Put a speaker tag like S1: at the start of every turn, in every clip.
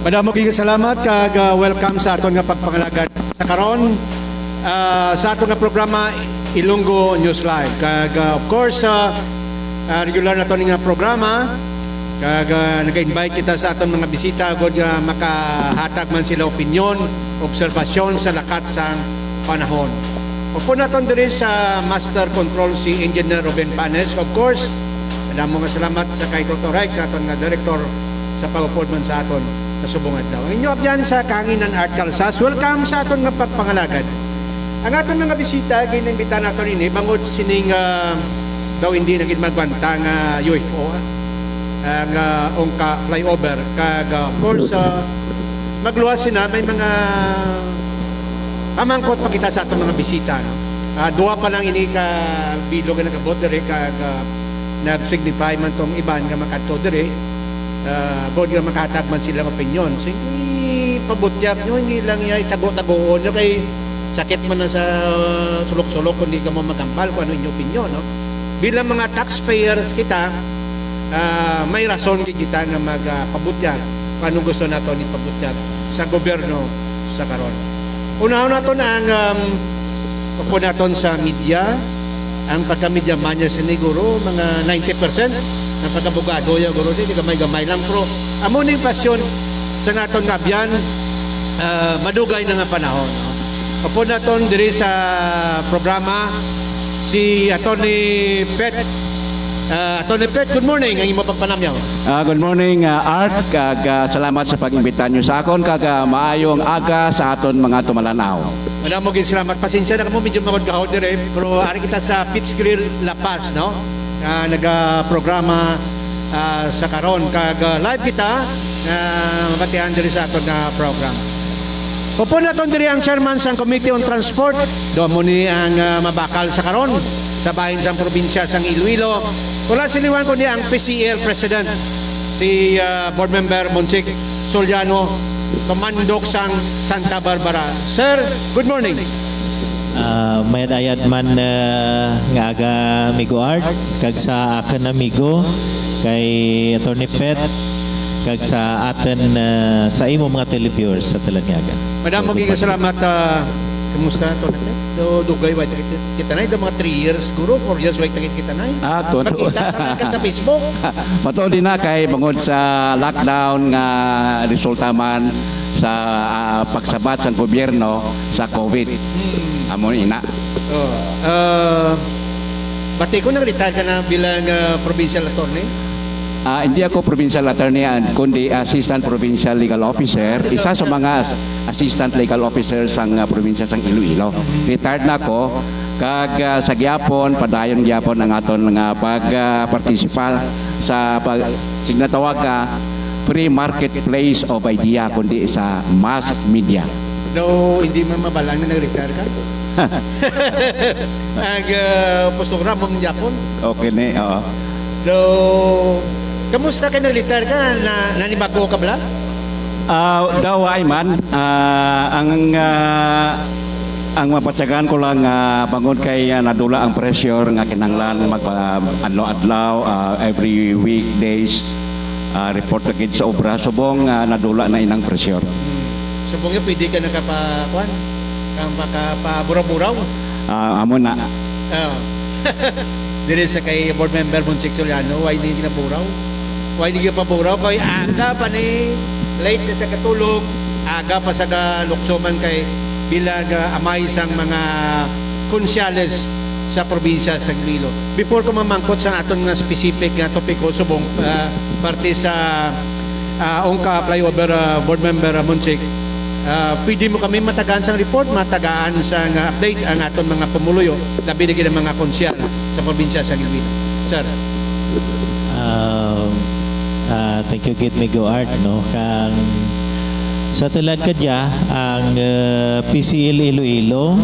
S1: Madamo kayong salamat kag welcome sa aton nga pagpangalagad sa karon sa aton nga programa Ilonggo News Live. Kag of course regular na to nga programa kag nag-invite kita sa aton mga bisita gud nga makahatag man sila opinyon, obserbasyon sa lakat sang panahon. Upo naton diri sa Master Control si Engineer Ruben Panes. Of course, madamo nga salamat sa kay Dr. Rex sa aton nga director sa pag-upod man sa aton kasubungan daw. Ang inyo abyan sa Kanginan Art Calzas, welcome sa aton nga pagpangalagad. Ang aton nga bisita, ginambita nato ini, bangod sining daw hindi naging magwanta nga UFO, ang ongka flyover. Kag of course, magluwas sila, may mga pamangkot pa kita sa aton mga bisita. No? Duwa pa lang ini ka bilog nga nagabot dire, kag nag-signify man tong iban nga makato dire. God nga makatag man silang opinion. So, hindi pabutyak nyo, hindi lang yung itago-tagoon nyo kay sakit man na sa sulok-sulok kung hindi ka mo magambal kung ano yung opinion. No? Bilang mga taxpayers kita, may rason kita nga magpabutyak kung anong gusto nato ni pabutyak sa gobyerno sa karon. Unahan nato na ang upo naton sa media, ang pagka-media manya siniguro, mga 90%, ang pagkabugado yung guro di gamay-gamay lang pero amo ning pasyon sa naton nga abyan madugay na nga panahon. Upo naton diri sa programa si Attorney Pet. Attorney Pet, good morning. Ang imo pagpanamyaw.
S2: Good morning, Art. Kag salamat sa pag-imbita nyo sa akon. Kag maayong aga sa aton mga tumalanaw.
S1: Madamo gid salamat. Pasensya na kamo medyo magkahod dire pero ari kita sa Pitts Grill La Paz, no? Nag-programa sa karon kag live kita mabatian diri sa aton na program. Upo naton diri ang chairman sa Committee on Transport. Do mo ni ang mabakal sa karon sa bahin sang probinsya sang Iloilo. Wala siliwan ko ni ang PCL President si Board Member Monchik Soliano, Komandok sang Santa Barbara. Sir, good morning.
S3: May ayat man nga aga Migo Art kag sa akin amigo kay Attorney Pet kag sa atin sa imo mga televiewers sa Talanyagan.
S1: Madam, maging salamat. Kumusta to? Dugay wa kita na mga 3 years siguro 4 years wa kita na. Makita ka sa Facebook.
S2: Matuod din na kay bangod sa lockdown nga resulta man sa pagsabat sa gobyerno sa COVID. Amo ina.
S1: Bati ko nag-retire ka na bilang provincial attorney?
S2: Hindi ako provincial attorney kundi assistant provincial legal officer. Isa sa mga assistant legal officer sang probinsya sang Iloilo. Retired na ako kag sa gyapon padayon gyapon ang aton nga pag-participate sa signatawag free marketplace of idea kundi sa mass media.
S1: Though hindi man mabalang na nag-retire ka? Postura mong Japon?
S2: Okay na, oo.
S1: Though, kamusta ka nag-retire ka? Nanibago ka ba?
S2: Daw ay man, ang mapatyagan ko lang bangod kay nadula ang pressure nga kinanglan adlaw-adlaw every weekdays report agad sa obra subong nadula na inang pressure.
S1: Subong yung pwede ka nakapakuan? Kang makapaburaw-buraw?
S2: Amo na.
S1: Dili sa kay board member Monchik Soliano, why hindi ka naburaw? Why hindi ka paburaw? Kay aga pa ni late na sa katulog, aga pa sa luksoman kay bilang amay sang mga konsyales sa probinsya sa Iloilo. Before ko mamangkot sa aton nga specific nga topiko subong parte sa ongka flyover board member Monchik, pwede mo kami matagaan sang report, matagaan sang update ang aton mga pumuluyo labi na ng mga konsyal sa probinsya sa Iloilo. Sir.
S3: Thank you kid Migo Art no kang sa tulad kadya ang PCL Iloilo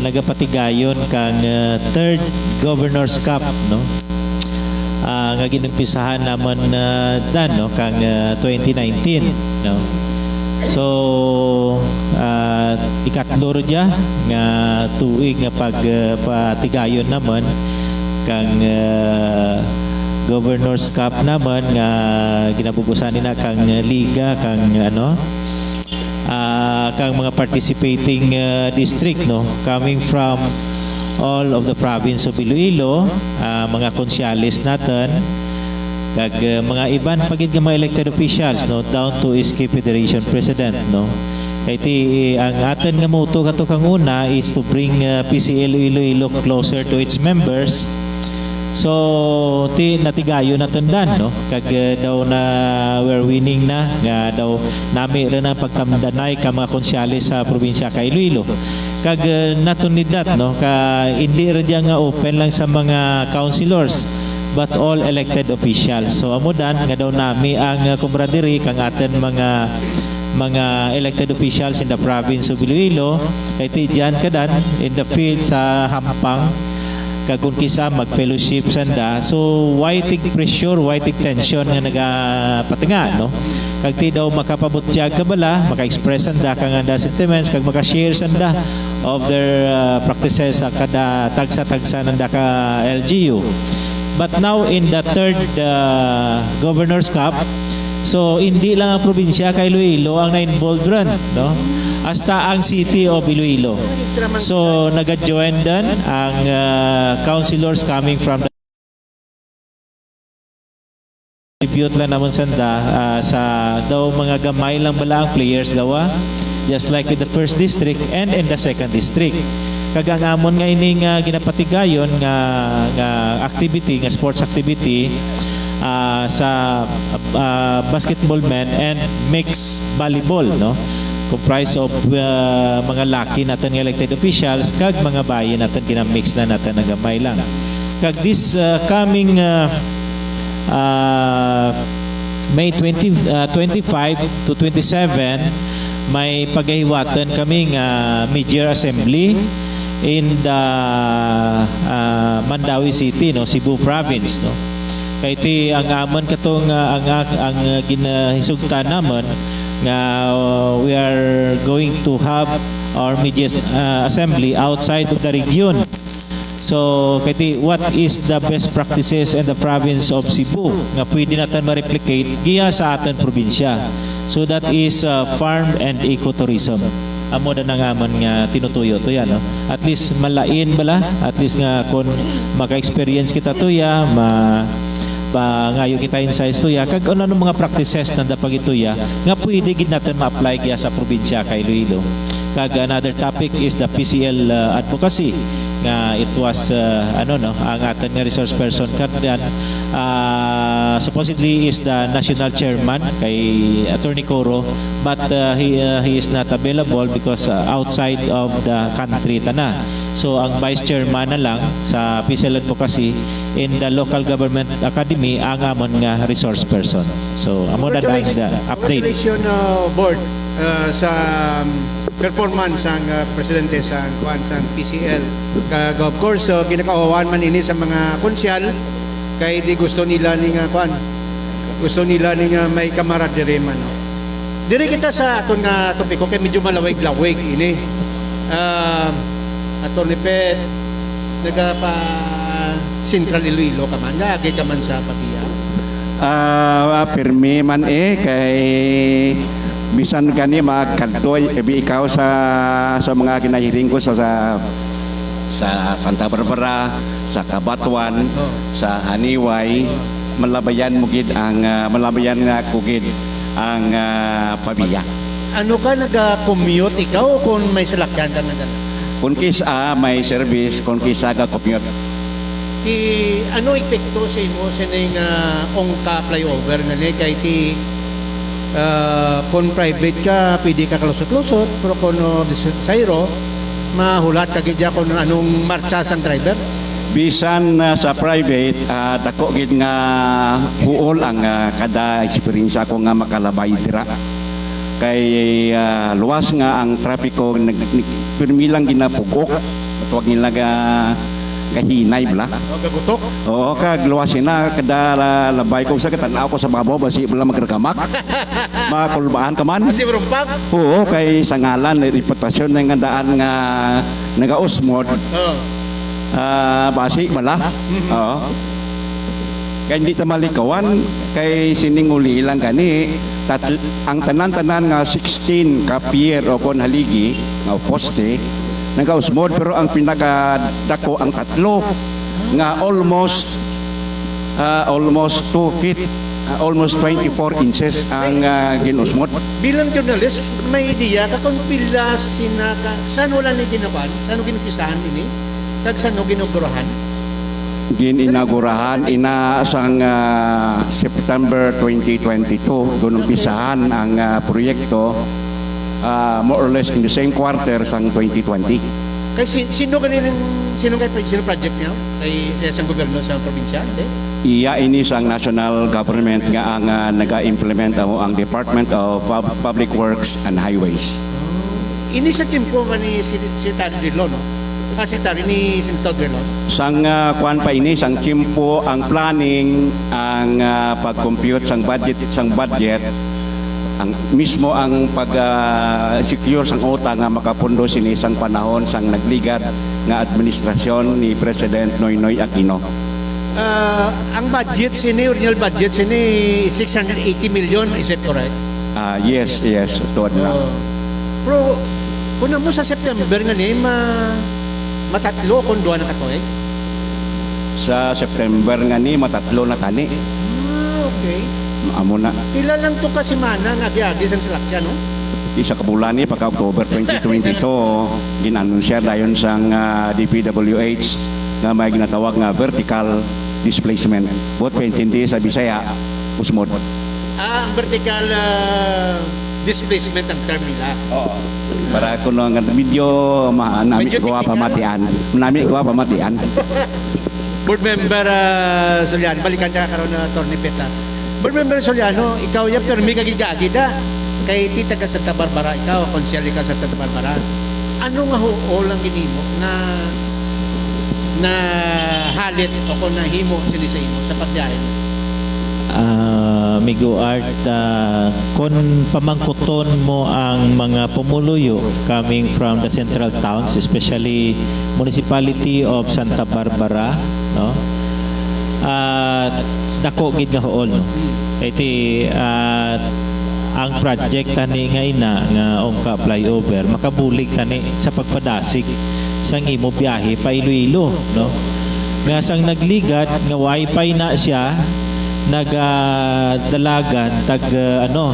S3: nagapatigayon kang third Governor's Cup no nga ginumpisahan naman dan no kang 2019 no. So ikatlo dya nga tuig nga pagpatigayon naman kang Governor's Cup naman nga ginabubusan nila kang liga kang kang mga participating district no coming from all of the province of Iloilo, mga konsyalis natin kag mga iban pagid nga mga elected officials no down to SK Federation President no. Kay ti ang atin nga moto kato kang una is to bring PCL Iloilo closer to its members. So ti natigayo na tundan no kag daw na we're winning na nga daw nami ra na pagtamdanay ka mga konsyalis sa probinsya ka Iloilo. Kag natuniddat no ka hindi ra diya nga open lang sa mga councilors but all elected officials. So amudan nga daw nami ang kumradiri kang atin mga elected officials in the province of Iloilo kay ti diyan kadan in the field sa Hampang kagkun kisa mag-fellowship sanda. So why tig pressure, why tig tension nga nagapatinga no kag ti daw makapabutyag ka bala maka-express sanda kang anda sentiments kag maka-share sanda of their practices sa kada tagsa-tagsa nanda ka LGU. But now in the third Governor's Cup, so hindi lang ang probinsya kay Iloilo ang na-involved ron, no? Hasta ang city of Iloilo. So naga-join din ang councilors coming from the tribute lang naman sanda sa daw mga gamay lang bala ang players gawa just like in the first district and in the second district. Kagangamon nga ining ginapatigayon nga activity, nga sports activity sa basketball men and mixed volleyball no comprised of mga laki natin nga elected officials kag mga bayi natin ginamix na natin nga gamay lang kag this coming May 25 to 27 may pagahiwatan kaming mid-year assembly in the Mandawi City no Cebu province no kay ti ang amon katong ang ginahisugtan namon nga we are going to have our media assembly outside of the region. So kay what is the best practices in the province of Cebu nga pwede natin ma-replicate giya sa aton probinsya. So that is farm and ecotourism. Amo na nangaman nga tinutuyo to yan no? At least malain bala at least nga kung maka-experience kita to ya ngayon kita insights to ya kag ano mga practices na dapat ito ya nga pwede gid natin ma-apply kaya sa probinsya kay Iloilo. Kag another topic is the PCL advocacy nga it was ang aton nga resource person kandan supposedly is the national chairman kay Attorney Coro but he is not available because outside of the country tana. So ang vice chairman na lang sa PCL advocacy in the local government academy ang amon nga resource person. So amo na lang the update.
S1: Congratulations board sa performance ang presidente sa PCL. Kag of course ginakawawan man ini sa mga konsyal kay di gusto nila ning gusto nila ning may camaraderie man. Diri kita sa aton nga topiko kay medyo malawig-lawig ini. Attorney Pet naga pa Central Iloilo ka man lagi ka man sa Pabiya.
S2: Pirmi man kay bisan kani makadtoy ikaw sa mga kinahiring ko sa Santa Barbara, sa Cabanatuan, sa Aniway, malabayan mo gid ang malabayan nga kugid ang Pabiya.
S1: Ano ka naga-commute ikaw kung may salakyan ka na
S2: Kung kisa may service, kung kisa ka commute.
S1: Ano epekto sa imo sa ning ongka flyover na ni kay kung private ka pwede ka kalusot-lusot pero kung sayro mahulat ka gid kung anong marcha sang driver.
S2: Bisan sa private dako gid nga buol ang kada experience ko nga makalabay dira. Kay luwas nga ang trapiko pirmi lang ginapugok tuwag nila kahinay bala.
S1: O gagutok?
S2: Oo, kag luwas na kada labay ko sa katanaw ko sa babaw basi bala magregamak. Makulbaan ka man.
S1: Kasi rumpag?
S2: Oo, kay sa ngalan reputasyon nga daan nga nagausmod. Basi bala. Oo. Kaya hindi ta malikawan kay sininguli lang gani ang tanan-tanan nga 16 ka pier o kon haligi nga poste nagausmod pero ang pinakadako ang tatlo nga almost 2 feet almost 24 inches ang ginusmod.
S1: Bilang journalist, may ideya ka kung pila sinaka, saan wala ni ginapan? Saan ginupisahan ini? Kag saan ginugurahan?
S2: Gininaugurahan sang September 2022 doon umpisahan ang proyekto more or less in the same quarter sang 2020.
S1: Kay sino project niyo? Kay sa isang gobyerno sa probinsya?
S2: Iya ini sang national government nga ang naga-implement ang Department of Public Works and Highways.
S1: Ini sa timpo man ni si Tari Dilo, no? Kasi Tari ni Senator Dilo.
S2: Sang kuan pa ini sang timpo ang planning ang pag-compute sang budget ang mismo ang pag-secure sang utang nga makapundo sini sang panahon sang nagligad nga administrasyon ni President Noynoy Aquino.
S1: Ang budget sini, original budget sini 680 million, is it correct?
S2: Yes, tuod na.
S1: Pero kung mo sa September nga ni matatlo kung duha na katoy.
S2: Sa September nga ni matatlo na tani.
S1: Okay.
S2: Amo na.
S1: Pila lang to kasi mana nga agi-agi sang selakya, no?
S2: Isa ka bulan ni pagka October 2022 ginanunsya dayon sang DPWH nga may ginatawag nga vertical displacement. Bot paintindi sa Bisaya usmod.
S1: Ang vertical displacement ang term nila.
S2: Oo. Para kuno nga medyo nami
S1: Medyo
S2: ko
S1: technical.
S2: pamatian.
S1: Board member Soliano, balikan ka karon na Attorney Peta. Board member Soliano, ikaw ya permi kagigagi da. Kay tita ka sa Santa Barbara, ikaw konsyel ka sa Santa Barbara. Ano nga huol ang ginimo na halit o kung nahimo sila sa imo sa pagbiyahe?
S3: Migo Art, kung pamangkuton mo ang mga pumuluyo coming from the central towns, especially municipality of Santa Barbara, no? Dako gid nga huol, no? Kay ang project tani nga ina nga Ongka flyover makabulig tani sa pagpadasig sang imo biyahe pa Iloilo, no? Nga sang nagligat nga wifi na siya nagdalagan tag 20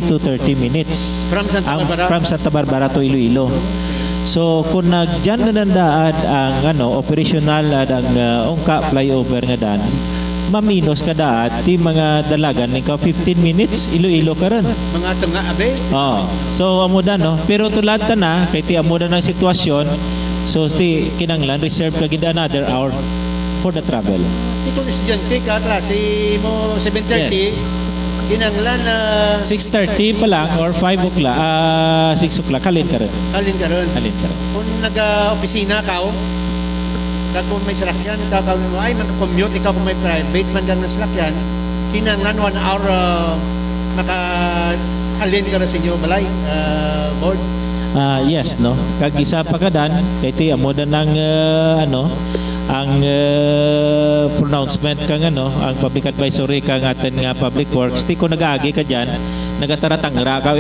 S3: to 30 minutes
S1: From Santa Barbara?
S3: from Santa Barbara to Iloilo. So kung nagdiyan na nandaad ang operational ang Ongka flyover nga dan maminos ka daat ti mga dalagan ni ka 15 minutes Iloilo ka ron.
S1: Mga tunga abe?
S3: So amuda no, pero tulad ta na kay ti amuda ng sitwasyon, so ti kinanglan reserve ka gid another hour for the travel.
S1: Ito estudyante ka klase mo 7:30. Kinanglan
S3: 6:30 pa lang or 5 o'clock, 6 o'clock halin ka ron.
S1: kalin ka ron.
S3: Halin ka ron.
S1: Kung nag-opisina ka kung may salakyan, ikaw mo ay magka-commute, ikaw kung may private man kang salakyan, kinanglan 1 hour makahalin ka na sa inyo balay, board.
S3: Yes, no. Kag isa pa kadan kay ti amo da ng ang pronouncement kang ang public advisory kang aten nga public works ti ko nagaagi ka diyan nagataratang-ra ka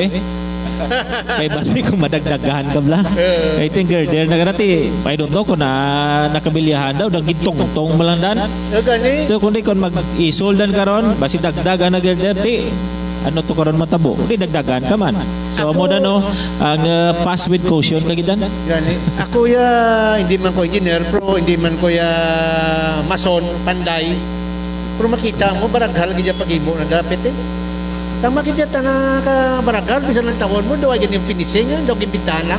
S3: kay basi kung madagdagahan ka bla kay ting girder nagarati I don't know kung nakabilyahan daw daging tong malandan
S1: Gani?
S3: so kundi kon mag-isoldan karon basi dagdagan na girder ti to karon matabo di dagdagan ka man so amo na no ang pass with caution kagidan.
S1: Gani. Ako hindi man ko engineer, pero hindi man ko mason, panday. Pero makita mo, baraghal gidya pag-imo na dapit Tama kita na ka baraghal, bisa ng tawon mo, daw ay ganyan pinising, daw gimbitahan lang.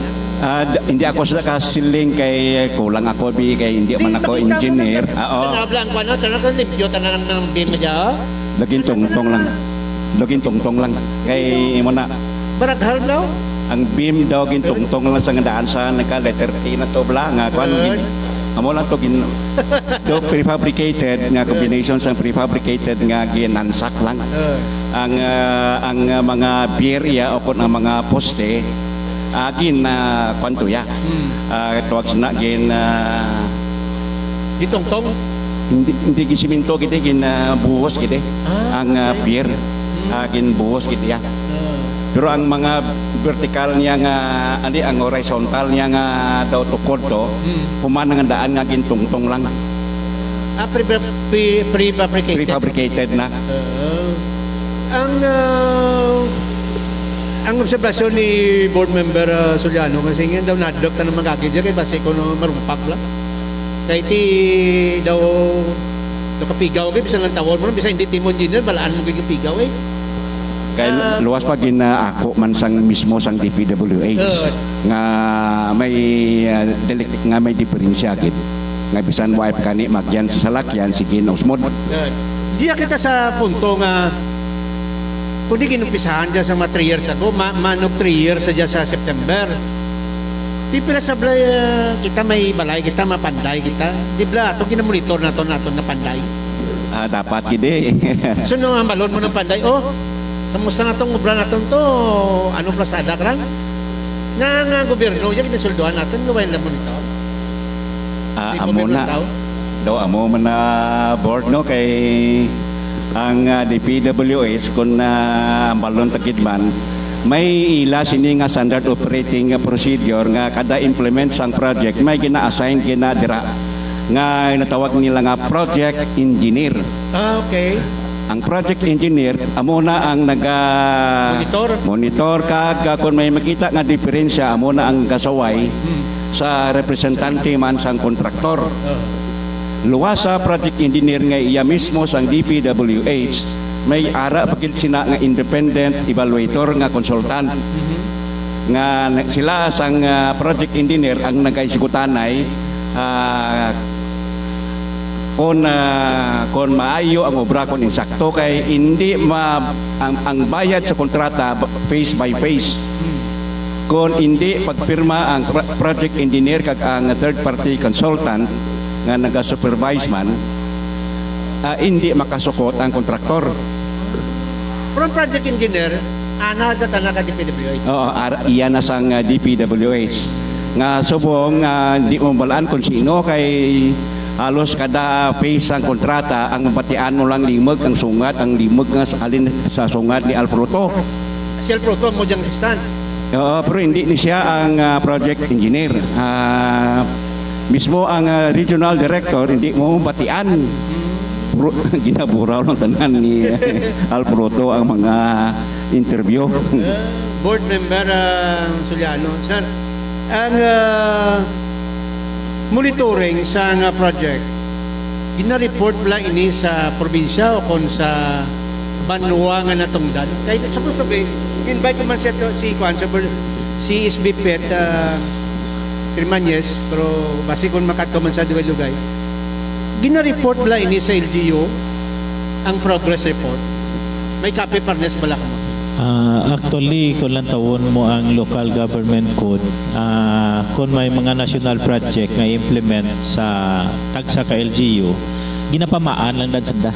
S2: Hindi ako sila kasiling kay kulang ako kay hindi man ako engineer.
S1: Nablang ko tanang ka limpyo, tanang ng BIM dyan.
S2: Laging tungtong lang. Kay mo na
S1: Baraghal daw?
S2: ang beam daw gintungtong lang sa daan sa naka letter T na to bla nga kwan amo lang to do prefabricated nga combination sa prefabricated nga ginansak lang ang mga birya o kun ang mga poste agin na kwanto ya tuwag na gin
S1: Gitongtong?
S2: hindi gisiminto kita buhos kita ang pier buhos kita ya. Pero ang mga vertical niya nga ang horizontal niya nga daw tukod to humanang ang daan nga gintungtong lang.
S1: Prefabricated.
S2: Prefabricated na.
S1: Ang obserbasyon ni board member Soliano kasi nga daw nadok ta ng magagidya kay base ko no marumpak lang. Kaya iti daw kapigaw kay bisan lang tawon mo bisan hindi team engineer balaan mo kay kapigaw eh.
S2: Kaya luwas pa ako man sang mismo sang DPWH nga may nga may diferensya gid. Nga bisan wipe kani magyan sa salakyan sige na usmod.
S1: Diya kita sa punto nga kung di kinumpisahan dyan sa mga 3 years ago, manok 3 years dyan sa September. Di pala sablay kita may balay kita, mapanday kita. Di pala ito ginamonitor na ito na panday.
S2: Dapat gidi.
S1: So nung ang balon mo ng panday, kamusta na itong obra natin to? Anong plasada ka lang? Nga gobyerno, yung kinasulduhan natin, gawain lang monitor.
S2: Amo na. Daw amo man na board no kay ang DPWH kung ang balon takidman may ila sini nga standard operating procedure nga kada implement sang project may gina-assign kina dira nga natawag nila nga project engineer.
S1: Okay.
S2: Ang project engineer amo na ang monitor kag kung may makita nga diferensya amo na ang kasaway sa representante man sang kontraktor. Luwas sa project engineer nga iya mismo sang DPWH may ara pagil sina nga independent evaluator nga konsultant nga sila sang project engineer ang nagaisigutanay kon maayo ang obra kon insakto kay hindi ang bayad sa kontrata phase by phase. Kon hindi pagpirma ang project engineer kag ang third party consultant nga naga-supervise man, hindi makasukot ang kontraktor.
S1: Pero project engineer, nada ka na ka DPWH?
S2: Oo, iyan na sang DPWH. Nga subong, hindi mo balaan kung sino kay halos kada phase ang kontrata, ang mapatian mo lang limag, ang sungat, ang limag nga alin sa sungat ni Alfruto.
S1: Si Alfruto mo diyang assistant?
S2: Oo, pero hindi ni siya ang project engineer. Mismo ang regional director hindi mo batian. Ginaburaw ng tanan ni Alfruto ang mga interview.
S1: Board member Soliano, sir, ang monitoring sa project, gina-report lang ini sa probinsya o kung sa banwa nga natungdan. Kahit sabi, invite ko man si SB Pet, Primanyes, pero basi kung makato man sa Duway-Lugay, gina-report bala ini sa LGU ang progress report. May copy parnes bala ka mo?
S3: Actually, kung lang tawon mo ang local government code, kung may mga national project na implement sa tagsa ka LGU, ginapamaan lang dan sanda.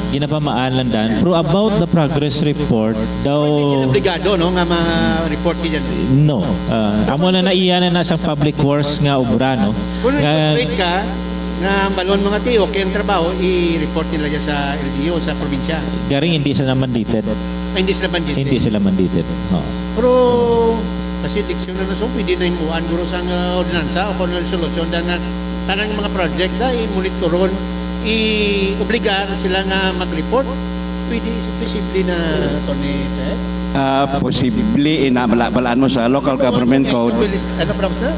S3: Ginapamaan lang dan. Pero about the progress report, daw...
S1: Hindi sila obligado, no? Nga ma-report ka dyan.
S3: No. Amo na naiyanan na sa public works nga obra, no?
S1: Kung nag-operate ka, nga balon mga tiyo, kaya ang trabaho, i-report nila dyan sa LGU, sa probinsya.
S3: Garing hindi sila mandated.
S1: Hindi sila bandit.
S3: Hindi sila mandated. No.
S1: Pero, kasi diksyon na so, pwede na imuan guro sa ordinansa o kung solusyon na tanang mga project na i-monitoron, i-obligar sila nga mag-report. Pwede posible na ito ni
S2: Posible balaan mo sa local government code
S1: ano props na?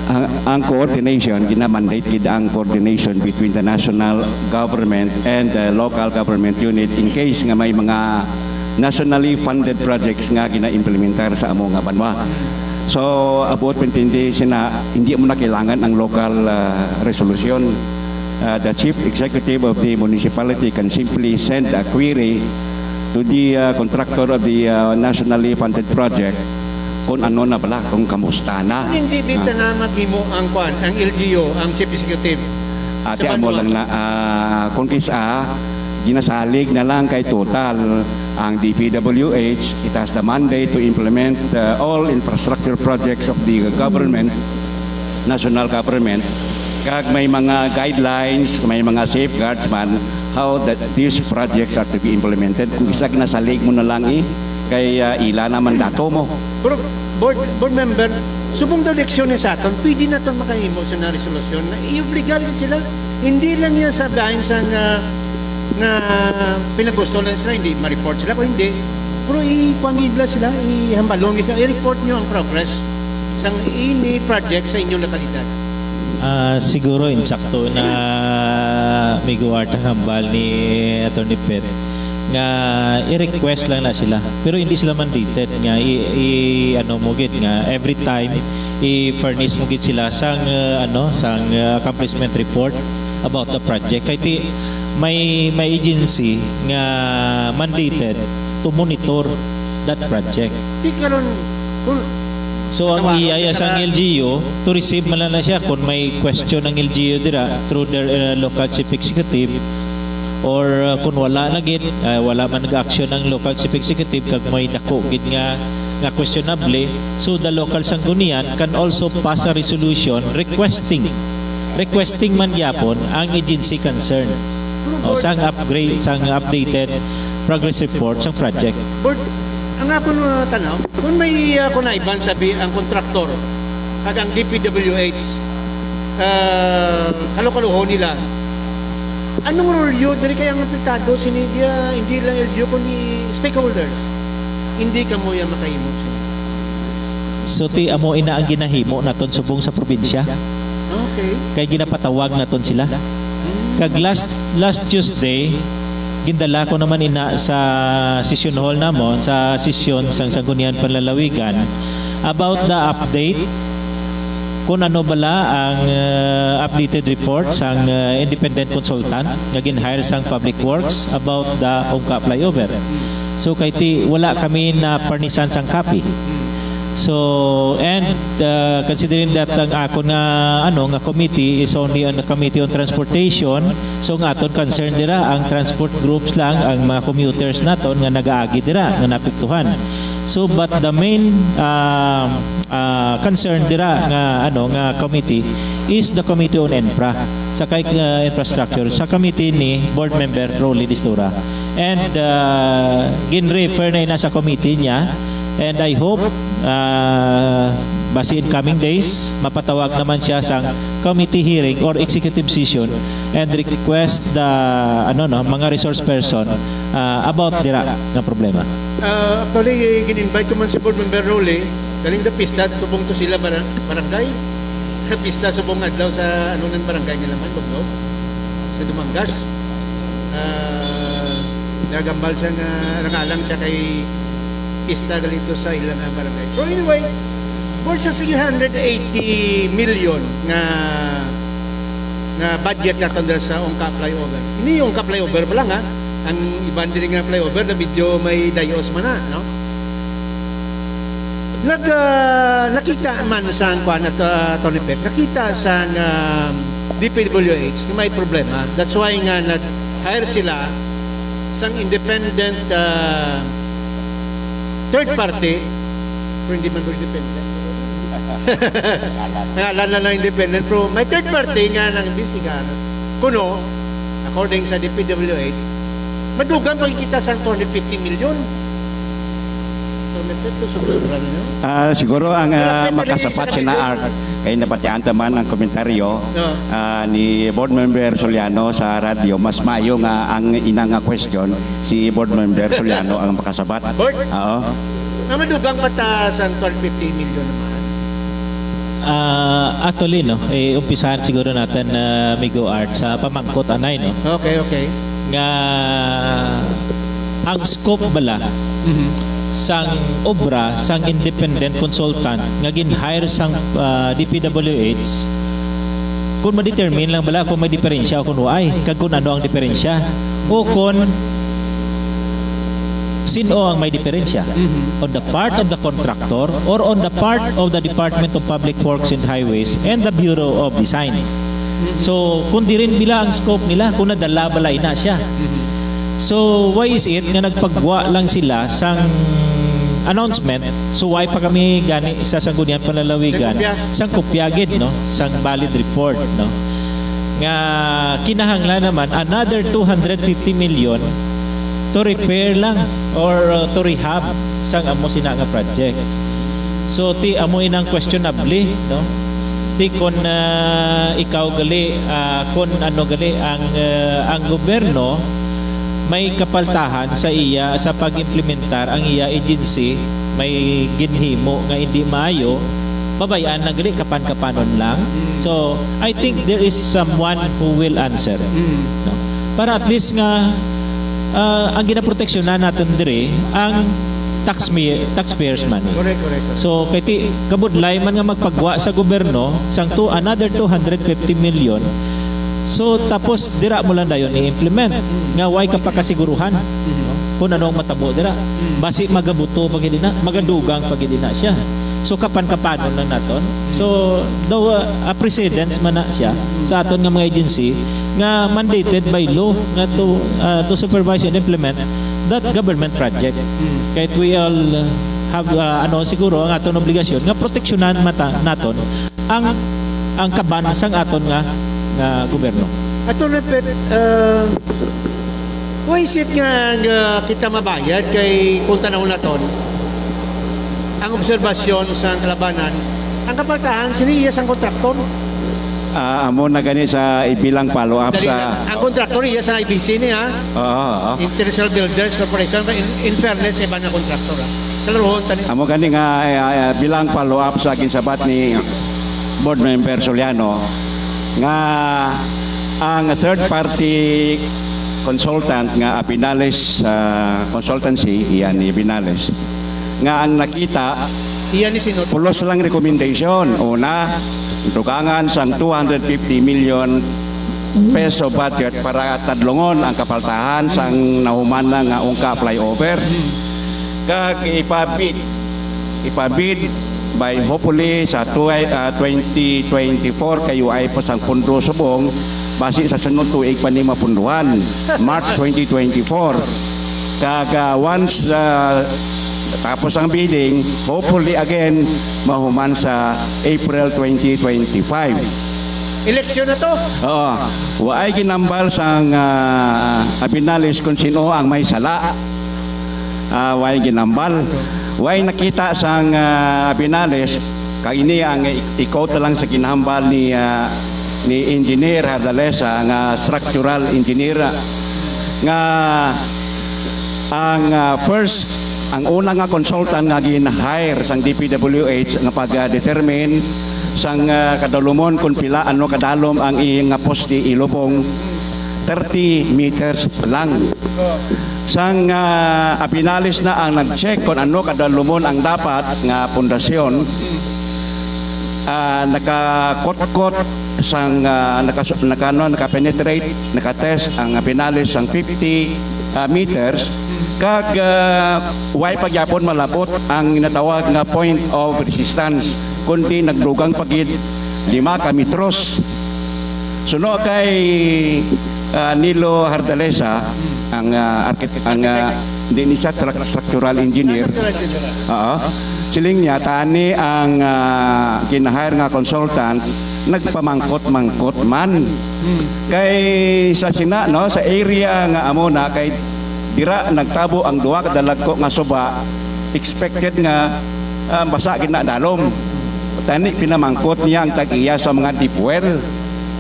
S2: ang coordination ginamandate gid ang coordination between the national government and the local government unit in case nga may mga nationally funded projects nga gina-implementar sa amo nga banwa. So about pintindi sina hindi mo na kailangan ang local resolution. The chief executive of the municipality can simply send a query to the contractor of the nationally funded project kung ano na bala, kung kamusta na.
S1: Hindi bita na maghimo ang LGU, ang chief executive.
S2: Ate amo lang na kung kisa ginasalig na lang kay total ang DPWH. It has the mandate to implement all infrastructure projects of the government, national government. kag may mga guidelines, may mga safeguards man how that these projects are to be implemented. Kung isa ginasalig mo na lang kay ila naman dato mo.
S1: Pero board member, subong daw leksyon sa aton, pwede na itong makahimo sa na resolusyon na i-obligar sila. Hindi lang yan sa dahil sa na pinagusto lang sila, hindi ma-report sila kung hindi. Pero i-kwangibla sila, ihambalong sila, i-report nyo ang progress sa ini project sa inyong lokalidad.
S3: Siguro insakto na miguart ang hambal ni Attorney Pet nga i-request lang na sila pero hindi sila mandated nga ano mo gid nga every time i-furnish mo gid sila sang accomplishment report about the project kay ti may agency nga mandated to monitor that project.
S1: Di karon kung
S3: So ang iaya sa LGU to receive man lang na siya kung may question ng LGU dira through their local chief executive or kung wala na gid wala man nag-action ng local chief executive kag may dako gid nga questionable, so the local sanggunian can also pass a resolution requesting man gyapon ang agency concerned sang updated progress report sang project.
S1: board, ang ako tanaw, kung may ako na iban sabi ang kontraktor kag ang DPWH kalo-kaloho nila, anong role yun? Dari kayang aplikado sinidya, hindi lang LGU kundi stakeholders, hindi ka mo yan makahimo siya.
S3: So ti amo ina ang ginahimo naton subong sa probinsya
S1: Okay.
S3: kay ginapatawag naton sila. Kag last Tuesday gindala ko naman ina sa session hall namon sa session sang Sangguniang Panlalawigan about the update kung ano bala ang updated report sang independent consultant nga gin-hire sang Public Works about the Ongka flyover. So kay ti wala kami na parnisan sang copy. So and considering that ang akon nga committee is only on the Committee on Transportation, so nga aton concern dira ang transport groups lang, ang mga commuters naton nga nagaagi dira nga napiktuhan. So but the main concern dira nga committee is the Committee on Infra sa kay infrastructure sa committee ni board member Rolly Distura. And gin-refer na ina sa committee niya. And I hope basi in coming days mapatawag naman siya sa committee hearing or executive session and request the mga resource person about dira nga problema.
S1: Actually, gin-invite ko man si board member Rolly, galing the pista, subong to sila barangay. Pista subong adlaw sa ng barangay nila man, Bugnaw, sa Dumangas. Nagambal siya nga, nangalang siya kay pista galito sa ilang barangay. Pero anyway, board sa 380 million nga budget natin dahil sa Ongka flyover. Hindi yung Ongka flyover pa lang ha. Ang ibang din nga flyover na video may dayos man na, no? Nakita man sa kuan at Tony Peck, nakita sa DPWH na may problema. That's why nga nag-hire sila sang independent third party, pero hindi man independent. Ngalan na lang independent, pero may third party nga nang investigar. Kuno, according sa DPWH, madugang pagkikita sa 250 million.
S2: Siguro ang makasapat sina Art kay napatian man ang komentaryo ni board member Soliano sa radyo, mas maayo nga ang inang question si board member Soliano ang makasabat.
S1: Board?
S2: Oo.
S1: Madugang pataas ang 250 million naman.
S3: Actually umpisahan siguro natin Migo Art sa pamangkot anay
S1: Okay.
S3: Nga ang scope bala sang obra sang independent consultant nga gin-hire sang DPWH kung ma-determine lang bala kung may diferensya o kung waay kag kung ano ang diferensya o kung sino ang may diferensya on the part of the contractor or on the part of the Department of Public Works and Highways and the Bureau of Design. So kung di rin bila ang scope nila kung nadala balay na siya. So why is it nga nagpagwa lang sila sang announcement, so why pa kami gani sa Sangguniang Panlalawigan sang kopya gid sang valid report nga kinahanglan naman another 250 million to repair lang or to rehab sang amo sina nga project. So ti amo inang questionably, no? Ti kon ikaw gali kon ano gali ang gobyerno may kapaltahan sa iya sa pag-implementar ang iya agency, may ginhimo nga hindi maayo, babayaan na gali kapan-kapanon lang. So I think there is someone who will answer, no? Para at least nga ang ginaproteksyonan natin dire ang taxpayers money.
S1: Correct.
S3: So kay kabudlay man nga magpagwa sa gobyerno sang another 250 million. So tapos dira mo lang dayon i-implement nga way kapakasiguruhan, no? Kung ano ang matabo dira. Basi magabuto pag hindi na, magadugang pag hindi na siya. So kapan-kapanon lang naton. So daw a precedence man na siya sa aton nga mga agency nga mandated by law nga to supervise and implement that government project. Kahit we all have siguro ang aton obligasyon nga proteksyonan naton ang kaban sang aton nga gobyerno.
S1: Ato repet, why is it nga kita mabayad kay kung tanaw naton ang obserbasyon sa kalabanan, ang kapaltahan siniya sang kontraktor.
S2: Amo na gani sa ibilang follow-up
S1: Dali
S2: sa...
S1: na, ang kontraktor iya sa IBC niya,
S2: Oo.
S1: International Builders Corporation, in fairness sa iba na kontraktor. Kalaruhon tani.
S2: Amo gani nga bilang follow-up sa ginsabat ni Board Member Soliano nga ang third party consultant nga Abinales Consultancy, iyan ni Abinales, nga ang nakita
S1: Iyan ni sinot.
S2: pulos lang recommendation. Una, dugangan sang 250 million peso budget para tadlongon ang kapaltahan sang nahuman na nga ungka flyover. Kag ipabid by hopefully sa 2024 kayo ay pa sang pundo subong basi sa sunod tuig pa ni mapunduhan March 2024. Kag once tapos ang bidding, hopefully again mahuman sa April 2025.
S1: Eleksyon na to.
S2: Oo. Waay ginambal sang Abinales kung sino ang may sala. Waay ginambal. Waay nakita sang Abinales kag ini ang ikaw lang sa ginambal ni Engineer Hardalesa nga structural engineer nga ang ang una nga consultant nga gin-hire sang DPWH nga pag-determine sang kadalumon kung pila ano kadalom ang iyang nga poste ilubong 30 meters lang. Sang Abinales na ang nag-check kung ano kadalumon ang dapat nga pundasyon, nakakot-kot sang naka-penetrate, naka-test ang Abinales sang 50 meters. Kag way pagyapon malapot ang natawag nga point of resistance kundi nagdugang pagid 5 metros. Suno kay Nilo Hardalesa ang hindi ni siya structural engineer. Siling niya tani ang kinahire nga consultant nagpamangkot-mangkot man. Kay sa sina no sa area nga amo na kay dira nagtabo ang duwa ka dalagko nga suba expected nga basa gid na dalom. Tani pinamangkot niya ang tag-iya sa mga deep well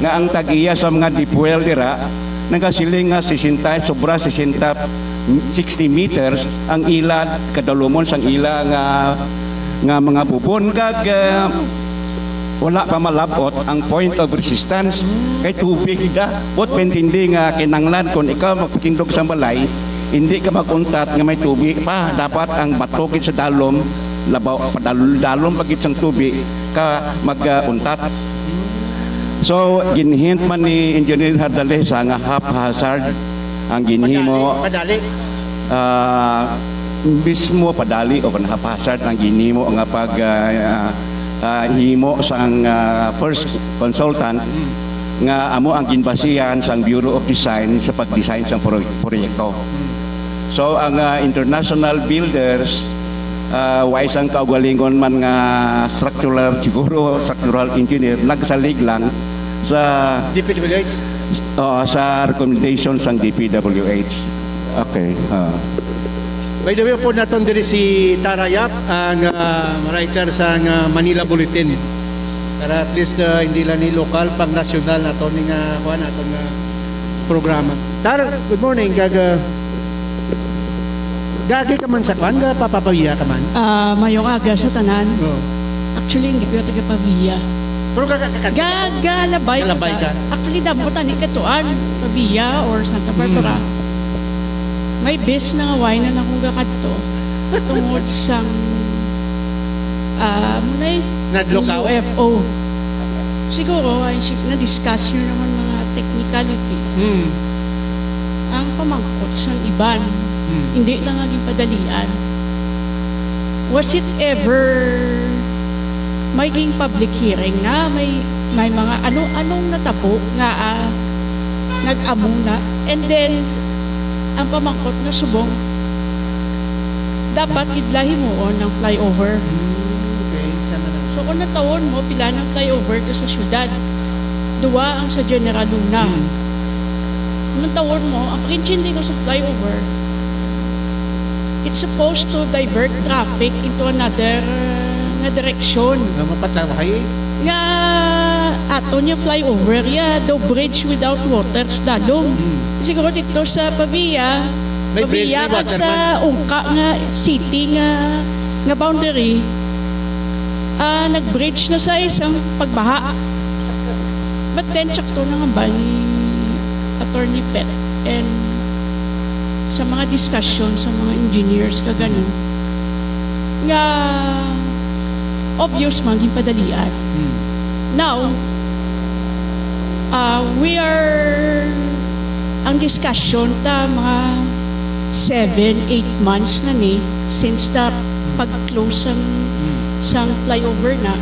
S2: nga ang tag-iya sa mga deep well dira nagasiling nga 60 sobra 60 meters ang ila kadalumon sang ila nga mga bubon kag wala pa malabot ang point of resistance kay tubig da what pentindi nga kinanglan kung ikaw magpatindog sa balay hindi ka maguntat nga may tubig pa dapat ang batokit sa dalom labaw padalom pagit sang tubig ka maguntat. So ginhint man ni Engineer Hardalesa nga haphazard ang ginhimo
S1: Padali.
S2: mismo padali o haphazard ang ginhimo nga pag himo sang first consultant nga amo ang ginbasihan sang Bureau of Design sa pag-design sang proyekto. So ang international builders wais ang kaugalingon man nga structural siguro structural engineer nagsalig lang sa
S1: DPWH.
S2: sa recommendation sang DPWH. Okay.
S1: By the way po naton diri si Tara Yap, ang writer sa Manila Bulletin. Para at least hindi lang ni lokal, pang nasyonal na ito ng programa. Tara, good morning. Gagi ka man sa kwan, papapawiya ka man.
S4: Mayong aga sa tanan.
S1: Oh.
S4: Actually, hindi ko taga Pavia.
S1: Pero kakakakanta.
S4: Galabay
S1: Galabay ka.
S4: Actually, damo tani katuan, Pavia or Santa Barbara. May best na nga wine na akong gakadto. Tungod sang munay
S1: Nadlokaw?
S4: UFO. Siguro, ay na-discuss nyo naman mga technicality. Ang pamangkot sa iban, hindi lang naging padalian. Was it ever maging public hearing na may mga anong natabo nga nag-amo na, and then ang pamangkot na subong dapat idlahi mo ng flyover.
S1: Okay, sana lang.
S4: So kung natawon mo, pila ng flyover to sa syudad. Duwa ang sa General Luna. Kung natawon mo, ang pag-intindi ko sa flyover, it's supposed to divert traffic into another na direksyon.
S1: Mapataway.
S4: Nga ato niya flyover, the bridge without water sa dalom. Siguro dito sa Pavia,
S1: May bridge,
S4: Pavia
S1: may
S4: kag
S1: water
S4: sa Ungka nga city nga boundary, nag-bridge na sa isang pagbaha. But then, tsakto na nga ba ni Attorney Pet and sa mga discussion sa mga engineers kagano nga obvious maging padalian. Now, we are ang discussion ta mga 7-8 months na ni since the pag-close sang flyover na.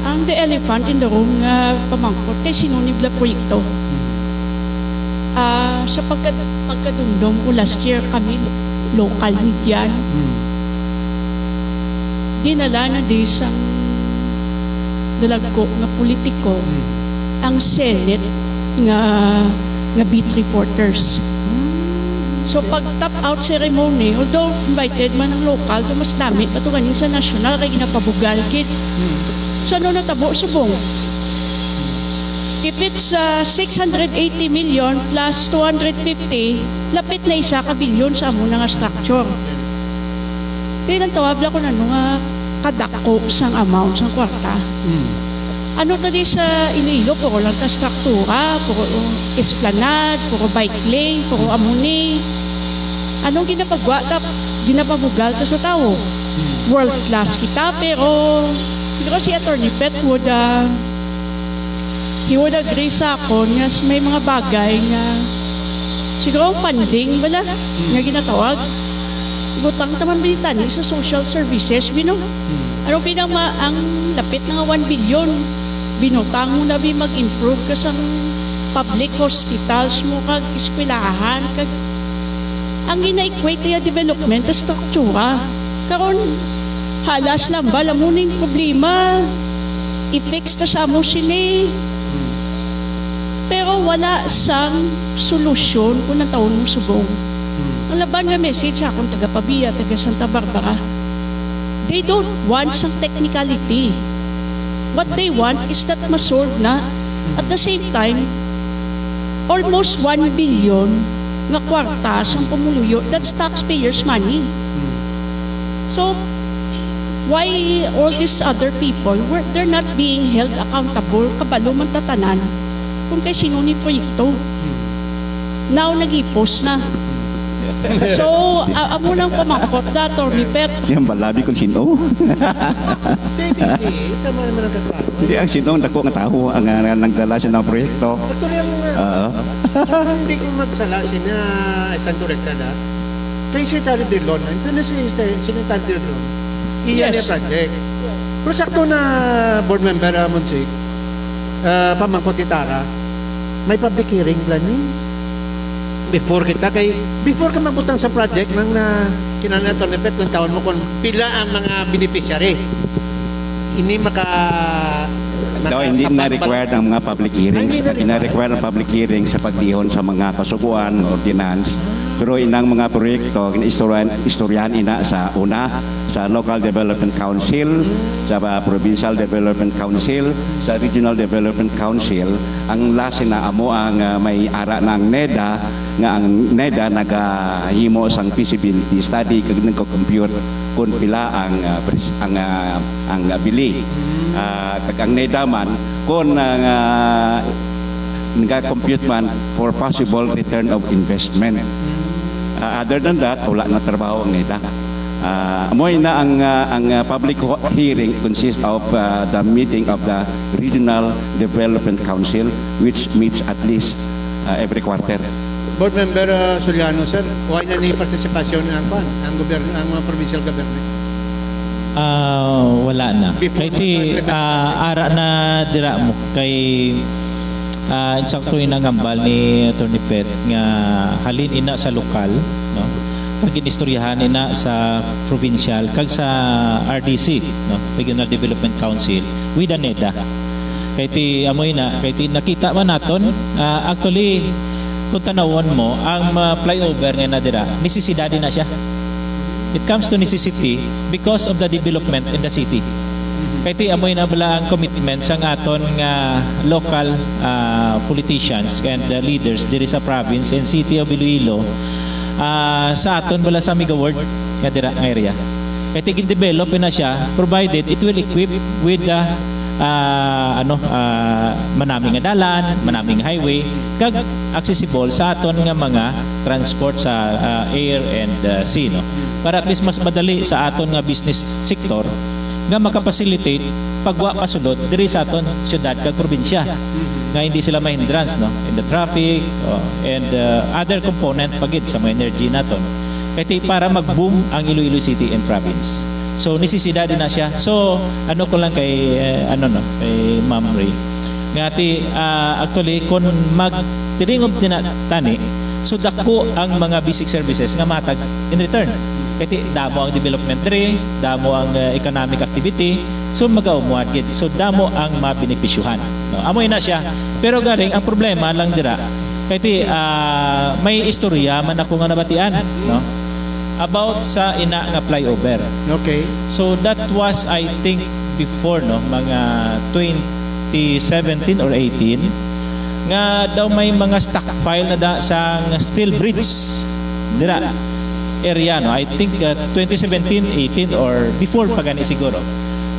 S4: Ang the elephant in the room nga pamangkot kay sinunib na proyekto. Sa pagkadumdum ko last year kami local media dinala na di sang dalagko nga politiko ang Senate nga beat reporters. So pag top out ceremony, although invited man ang local, mas dami pato ganing sa national kay ginapabugal kit. So ano natabo subong? If it's 680 million plus 250, lapit na 1 bilyon sa amo nga structure. Kaya nang tawabla ko na nga kadako sang amount sang kwarta. Ano tadi sa Iloilo, puro lang ta struktura, puro esplanade, puro bike lane, puro amuni. Anong ginapabugal to sa tao? World class kita, pero si Attorney Pet he would agree sa ako nga may mga bagay nga siguro funding wala nga ginatawag. Butang taman binitani sa social services, Ano ang lapit na nga 1 billion. Binutang mo na mag-improve ka sa public hospitals mo, kag eskwelahan, kag ang gina-equate niya development na struktura. Karon halas lang ba, lamuning problema, i-fix na sa mo sini. Pero wala sang solusyon kung nataon mo subong. Ang laban nga message akong taga Pavia, taga Santa Barbara, they don't want some technicality. What they want is that masolve na. At the same time, almost 1 billion nga kwarta sang pumuluyo, that's taxpayers' money. So, why all these other people, they're not being held accountable, kabalo man tatanan, kung kay sino ni proyekto. Now, nag-ipos na. So, amo lang pamangkot na, Attorney Pet.
S2: Yan balabi kung sino.
S1: TBC, tama naman ang kaklaro.
S2: Hindi ang sino ang dako nga tao ang nagdala siya ng proyekto.
S1: Pagtuloy mo nga. Hindi ko magsala sina isang direkta na. Kay Secretary Drilon, in fairness kay Secretary Drilon, iyan
S4: Yes.
S1: yung project. Pero sakto na board member Monsig, pamangkot ni Tara, may public hearing planning. Before ka mabutang sa project nang kinana Attorney Pet ng tawon mo kung pila ang mga beneficiary. Ini
S2: Daw hindi
S1: Nakasapat
S2: na
S1: ba-
S2: required ang mga public hearings.
S1: Ay, hindi na
S2: Required ang public hearing sa pagdihon sa mga kasuguan, ordinance. Pero inang mga proyekto, istoryahan ina sa una, sa Local Development Council, sa Provincial Development Council, sa Regional Development Council. Ang last na amo ang may ara ng NEDA, nga ang NEDA nagahimo sang feasibility study kag nagko-compute kung pila ang bili. Kag ang NEDA man kung nag-compute man for possible return of investment. Other than that, wala na trabaho ang NEDA. Moy na ang public hearing consists of the meeting of the Regional Development Council, which meets at least every quarter.
S1: Board Member Soliano, sir, why na ni partisipasyon ng gobyerno, ang mga provincial government?
S3: Wala na.
S1: Before
S3: Kay ti ara na dira mo kay insakto inangambal ni Attorney Pet nga halin ina sa lokal, no? Kag inistoryahan ina sa provincial kag sa RDC, no? Regional Development Council with the NEDA. Kay ti amoy na kay ti nakita man naton actually kung tanawon mo ang flyover nga nadira necesidad na siya. It comes to necessity because of the development in the city. Kaya ti amoy na bala ang commitment sang aton nga local politicians and leaders diri sa province and city of Iloilo sa aton bala sa Mega Ward nga dira nga area. Kaya ti develop na siya provided it will equip with the manaming nga dalan, manaming highway kag accessible sa aton nga mga transport sa air and sea, no? Para at least mas madali sa aton nga business sector nga makapacilitate pagwa pasulod diri sa aton syudad kag probinsya nga hindi sila ma-hindrance, no, in the traffic and other component pagid sa mga energy naton kaya para mag-boom ang Iloilo City and province. So necesidad na siya. So ano ko lang kay kay Ma'am Ray nga actually kung magtiringog tani so dako ang mga basic services nga matag in return. Kaya damo ang development diri, damo ang economic activity, so magaumuad gid. So damo ang mabenepisyuhan. No? Amoy na siya. Pero galing ang problema lang dira. Kaya may istorya man ako nga nabatian, no? About sa ina nga flyover.
S1: Okay.
S3: So that was I think before, no, mga 2017 or 18 nga daw may mga stockpile na da sa steel bridge dira area, no. I think 2017, 18 or before pa gani siguro.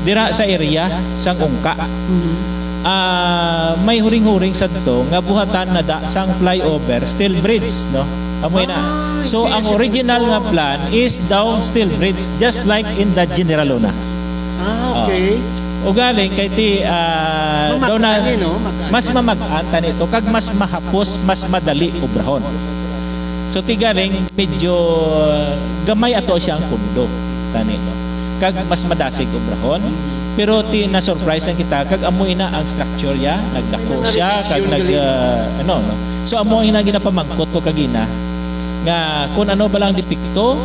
S3: Dira sa area sang Ungka. May huring-huring sa to nga buhatan na da sang flyover steel bridge, no. Amoy na. So ang original nga plan is daw steel bridge just like in the General Luna.
S1: Okay.
S3: O galing kay ti daw na
S1: no?
S3: mas mamag-an nito kag mas mahapos, mas madali obrahon. So ti galing medyo gamay ato siyang pundo tani, no. Kag mas madasig obrahon. Pero ti na surprise lang kita kag amoy na ang structure ya, nagdako siya kag no. So amoy na ginapamangkot ko kagina nga kung ano ba lang depikto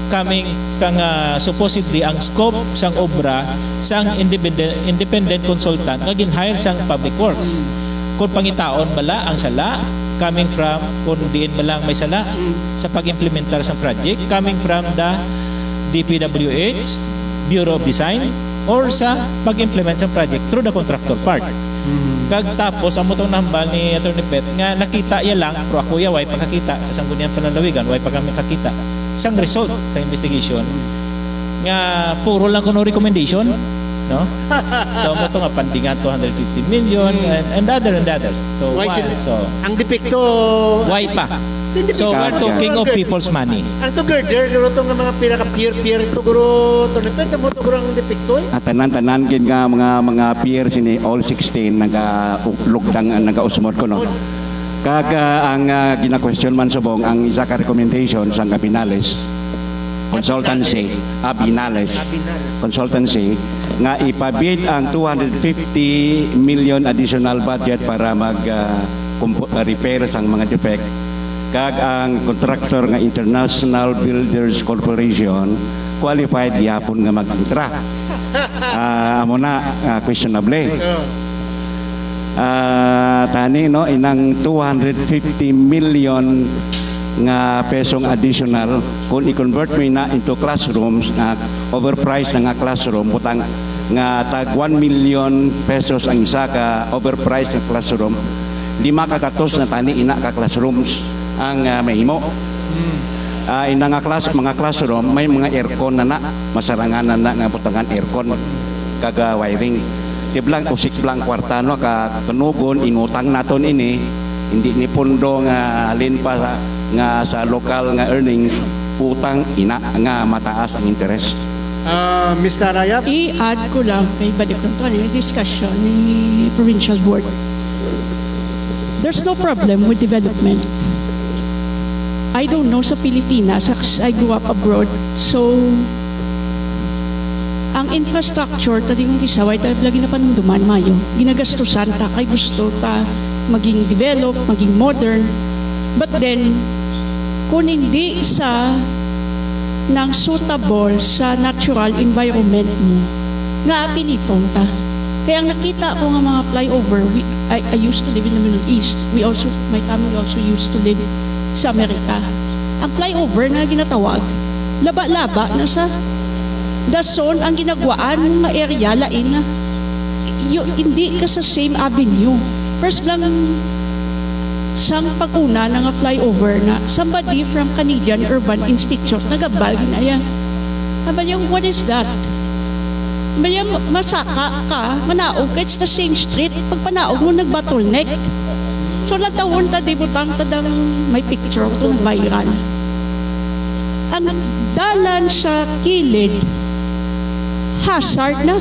S3: coming sang supposedly ang scope sang obra sang independent consultant nga gin-hire sang public works. Kung pangitaon bala ang sala coming from kung diin ba lang may sala sa pag-implementar sa project coming from the DPWH, Bureau of Design, or sa pag-implement sa project through the contractor part. Kag tapos ang mutong nahambal ni Attorney Pet nga nakita ya lang pero ako ya way pagkakita sa sanggunian panlalawigan way pag kami kakita isang result sa investigation nga puro lang kuno recommendation, no. So mo nga pandingan 250 million and others. So
S1: Why
S3: why?
S1: sila-
S3: So
S1: Ang depekto
S3: why pa? So we're talking of people's money.
S1: Ang to girder guro to nga mga pinaka-peer to guro to depende mo to guro ang depekto eh.
S2: At tanan-tanan gid nga mga peers ni all 16 naga-lugdang naga-usmod ko, no. Kag ang gina-question man subong ang isa ka recommendation sa Binales Consultancy, Binales Consultancy nga ipabid ang 250 million additional budget para repair sang mga defect. Kag ang contractor nga International Builders Corporation qualified yapon nga mag-intra. Amo na questionable. tani no inang 250 million nga pesong additional kung i-convert mo na into classrooms na overpriced na nga classroom butang nga tag 1 million pesos ang isa ka overpriced na classroom, 5 kakatos na tani ina ka classrooms ang mahimo. Ina nga mga classroom may mga aircon na masaranganan na nga butangan aircon kaga wiring. Tiblang usik blang kwarta no ka tunugon inutang naton ini hindi ni pondo nga halin pa nga sa lokal nga earnings utang ina nga mataas ang interest.
S1: Mr. Rayap?
S4: I-add ko lang kay balik ng kanina discussion ni Provincial Board. There's no problem with development. I don't know sa Pilipinas, I grew up abroad, so ang infrastructure tadi kong kisaway tayo lagi na panunduman mayo. Ginagastusan ta kay gusto ta maging develop, maging modern. But then kung hindi sa nang suitable sa natural environment mo, nga apilitong ta. Kaya ang nakita ko nga mga flyover, I used to live in the Middle East. My family also used to live sa Amerika. Ang flyover na ginatawag, laba-laba na sa dason ang ginagwaan ng mga area lain na hindi ka sa same avenue. First lang sang pag-una na nga flyover na somebody from Canadian Urban Institute nagabal ginaya. Sabi niya, what is that? Sabi niya, masaka ka, manaog ka, it's the same street. Pag panaog mo, nag-bottleneck. So latawon ta, di butang tadang may picture ko nag-viral. Ang dalan sa kilid, hazard na.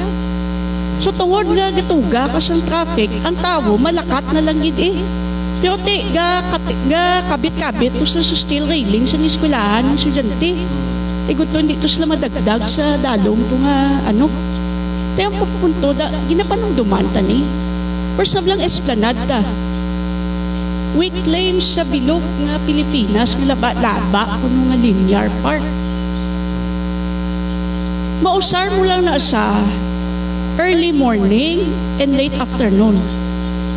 S4: So tungod nga gituga ka sa traffic, ang tao malakat na lang gid eh. Pero ga kabit-kabit to sa steel railing sa eskwelahan ng estudyante. Iguto dito sila madagdag sa dalong to nga ano. Tayo pupunto da ginapanungduman ta ni. First lang esplanade ta. We claim sa bilog nga Pilipinas nga laba-laba kuno nga linear park. Mausar mo lang na sa early morning and late afternoon.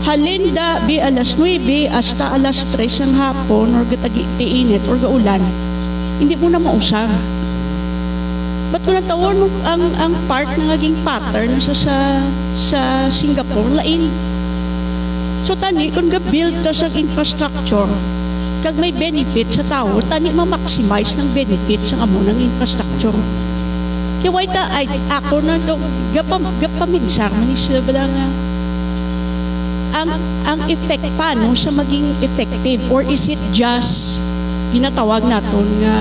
S4: Halinda bi alas 9 hasta alas 3 ng hapon or gatagi-init or gaulan. Hindi mo na mausar. Ba't mo natawon ang park na naging pattern sa Singapore lain? So tani kung ga-build ta sa infrastructure kag may benefit sa tao, tani ma-maximize ng benefit sa amo ng infrastructure. Kaya why ta ay ako na do gapaminsar man sila ba nga ang effect paano sa maging effective, or is it just ginatawag naton nga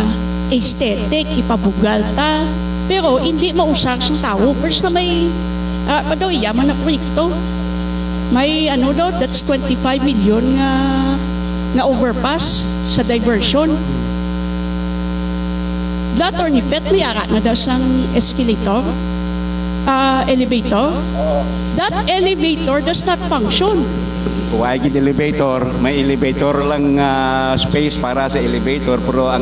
S4: aesthetic, ipabugal ta pero hindi mausar sa tao. First na may padaw yaman na proyekto, may ano daw, that's 25 million nga overpass sa diversion. Lator ni Pet may ara na daw sang escalator, elevator. That elevator does not function.
S2: Why gid elevator? May elevator lang space para sa elevator pero ang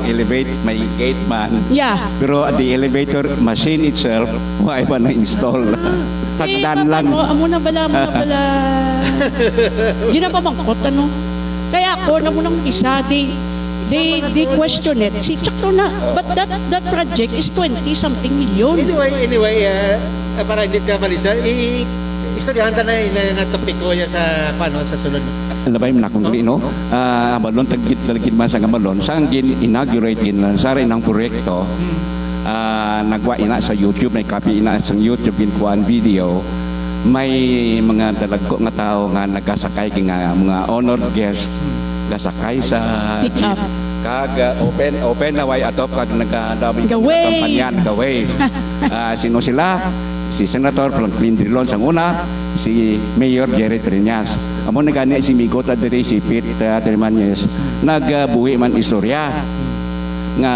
S2: may gate man.
S4: Yeah.
S2: Pero the elevator machine itself, why ba na-install? Tagdan lang.
S4: Amo na bala. Ginapamangkot ano. Kaya ako na munang isa they question it. Si Chakro na, but that project is 20 something million.
S1: Anyway, para hindi ka malisa, istoryahan ta na nga topic ko ya sa sa sunod.
S2: Labay man akong no? Abalon tagit man sa Abalon sang inaugurate sa inang proyekto. Nagwa ina sa YouTube, may copy ina sa YouTube kuan video. May mga dalagko nga tao nga nagasakay nga mga honored guest gasakay sa jeep. Kag open na way atop kag nagdami kampanyan gaway. Sino sila? Si Senator Franklin Drilon sang una, si Mayor Jerry Triñas. Amo nagani si Migota diri si Pete Termanyes. Nagbuhi man istorya nga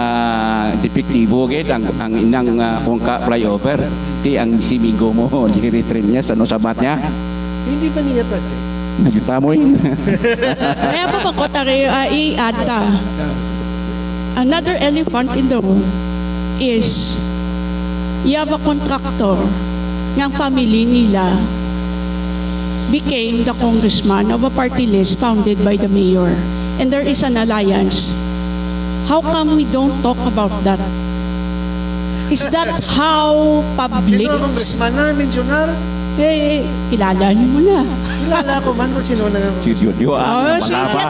S2: depektibo gid ang inang ungka flyover. Ti ang si Migo mo Jerry Triñas ano sabat niya?
S1: Hindi ba niya project?
S2: Nagutamoy.
S4: Kaya po makotari i-add ta. Another elephant in the room is you have a contractor ng family nila became the congressman of a party list founded by the mayor. And there is an alliance. How come we don't talk about that? Is that how public...
S1: Sino congressman na, mensionar?
S4: Kilala niyo mo na.
S1: Kilala ko man kung sino na.
S2: Si Jojo,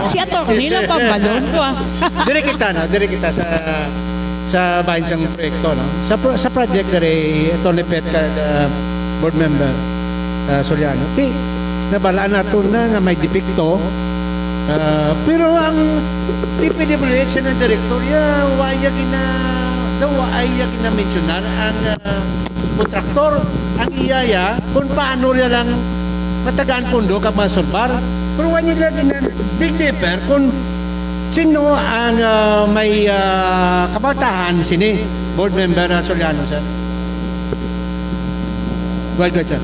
S4: Si attorney lang pambalon ko ah.
S1: Dire kita sa bahin sang proyekto, no? Sa project dari Tony Pet kag board member Soriano. Nabalaan nato na nga may depekto. Pero ang DPWH na direktor waya mentionar ang kontraktor ang iyaya kung paano rin lang matagaan pondo kag masurbar. Pero wanya lagi na big differ kung sino ang may kabaltahan sini board member na Soliano, sir. Go ahead, sir.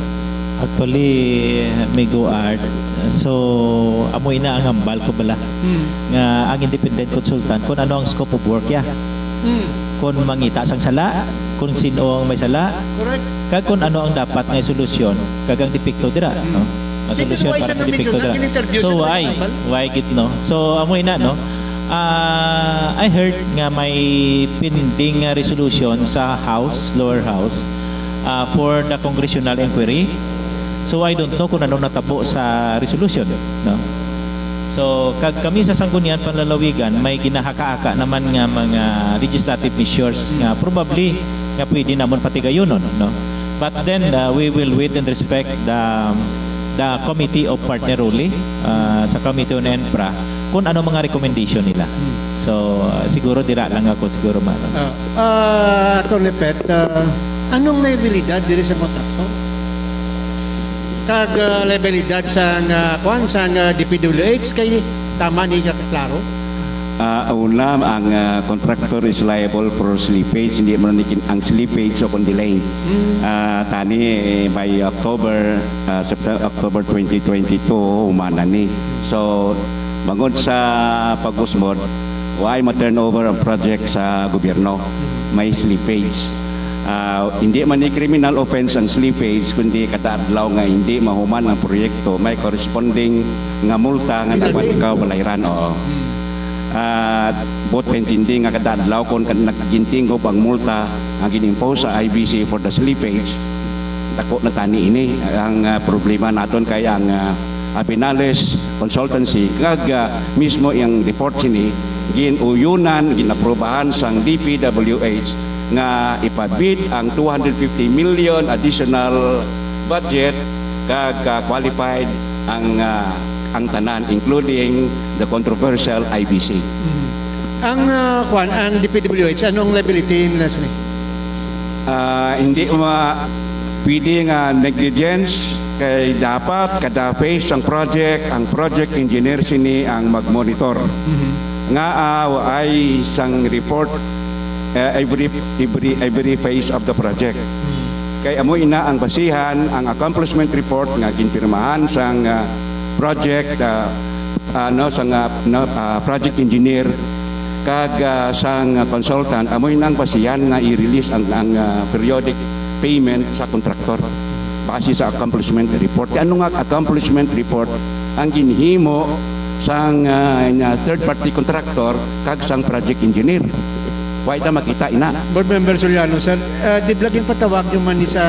S3: Actually, Migo Art, so amoy na ang hambal ko bala nga ang independent consultant kung ano ang scope of work ya. Kung mangita sang sala, kung sino ang may sala,
S1: Correct.
S3: kag kung ano ang dapat nga solusyon kag ang depekto dira, no? Ang solusyon
S1: Why
S3: para
S1: siya
S3: sa depekto
S1: na-mention?
S3: dira.
S1: In-interview
S3: So
S1: siya
S3: why?
S1: ng hambal?
S3: Why git no? So amoy na no. I heard nga may pending resolution sa House, lower house, for the congressional inquiry. So I don't know kung ano natabo sa resolution, no? So kami sa Sangguniang Panlalawigan may ginahaka-haka naman nga mga legislative measures nga probably nga pwede namon patigayon, no? But then we will wait and respect the committee of partner ruling sa committee on ENPRA kung ano mga recommendation nila. So siguro dira lang ako siguro man.
S1: Tony Pet, anong levelidad diri sa kontraktor? Kag levelidad sa kuan sa DPWH kay tama ni nga klaro?
S2: Una, ang contractor is liable for slippage. Hindi mo nanikin ang slippage o kung delay. Tani by October 2022, umana ni. So, bangod sa pag-usmod, why ma-turnover ang project sa gobyerno? May slippage. Hindi man ni criminal offense ang slippage, kundi kadaadlaw nga hindi mahuman ang proyekto, may corresponding nga multa nga dapat ikaw balayran. Oo. Both pentindi nga kadaadlaw kung naggintingog ang multa ang ginimpose sa IBC for the slippage, dako na tani ini ang problema naton kay ang Abinales Consultancy kag mismo yung report sini ginuyunan ginaprobahan sang DPWH nga ipabid ang 250 million additional budget kag qualified ang tanan including the controversial IBC.
S1: Ang ang DPWH anong liability nila sini?
S2: Hindi pwede nga negligence kay dapat kada phase ang project engineer sini ang magmonitor. Nga ay isang report every phase of the project. Kay amo ina ang basihan ang accomplishment report nga ginpirmahan sang project project engineer kag sang consultant amo ina ang basihan nga i-release ang periodic payment sa kontraktor base sa accomplishment report. Ano nga accomplishment report ang ginhimo sang third party contractor kag sang project engineer. Why ta makita ina?
S1: Board member Soliano, sir, di blagin patawag yung man ni sa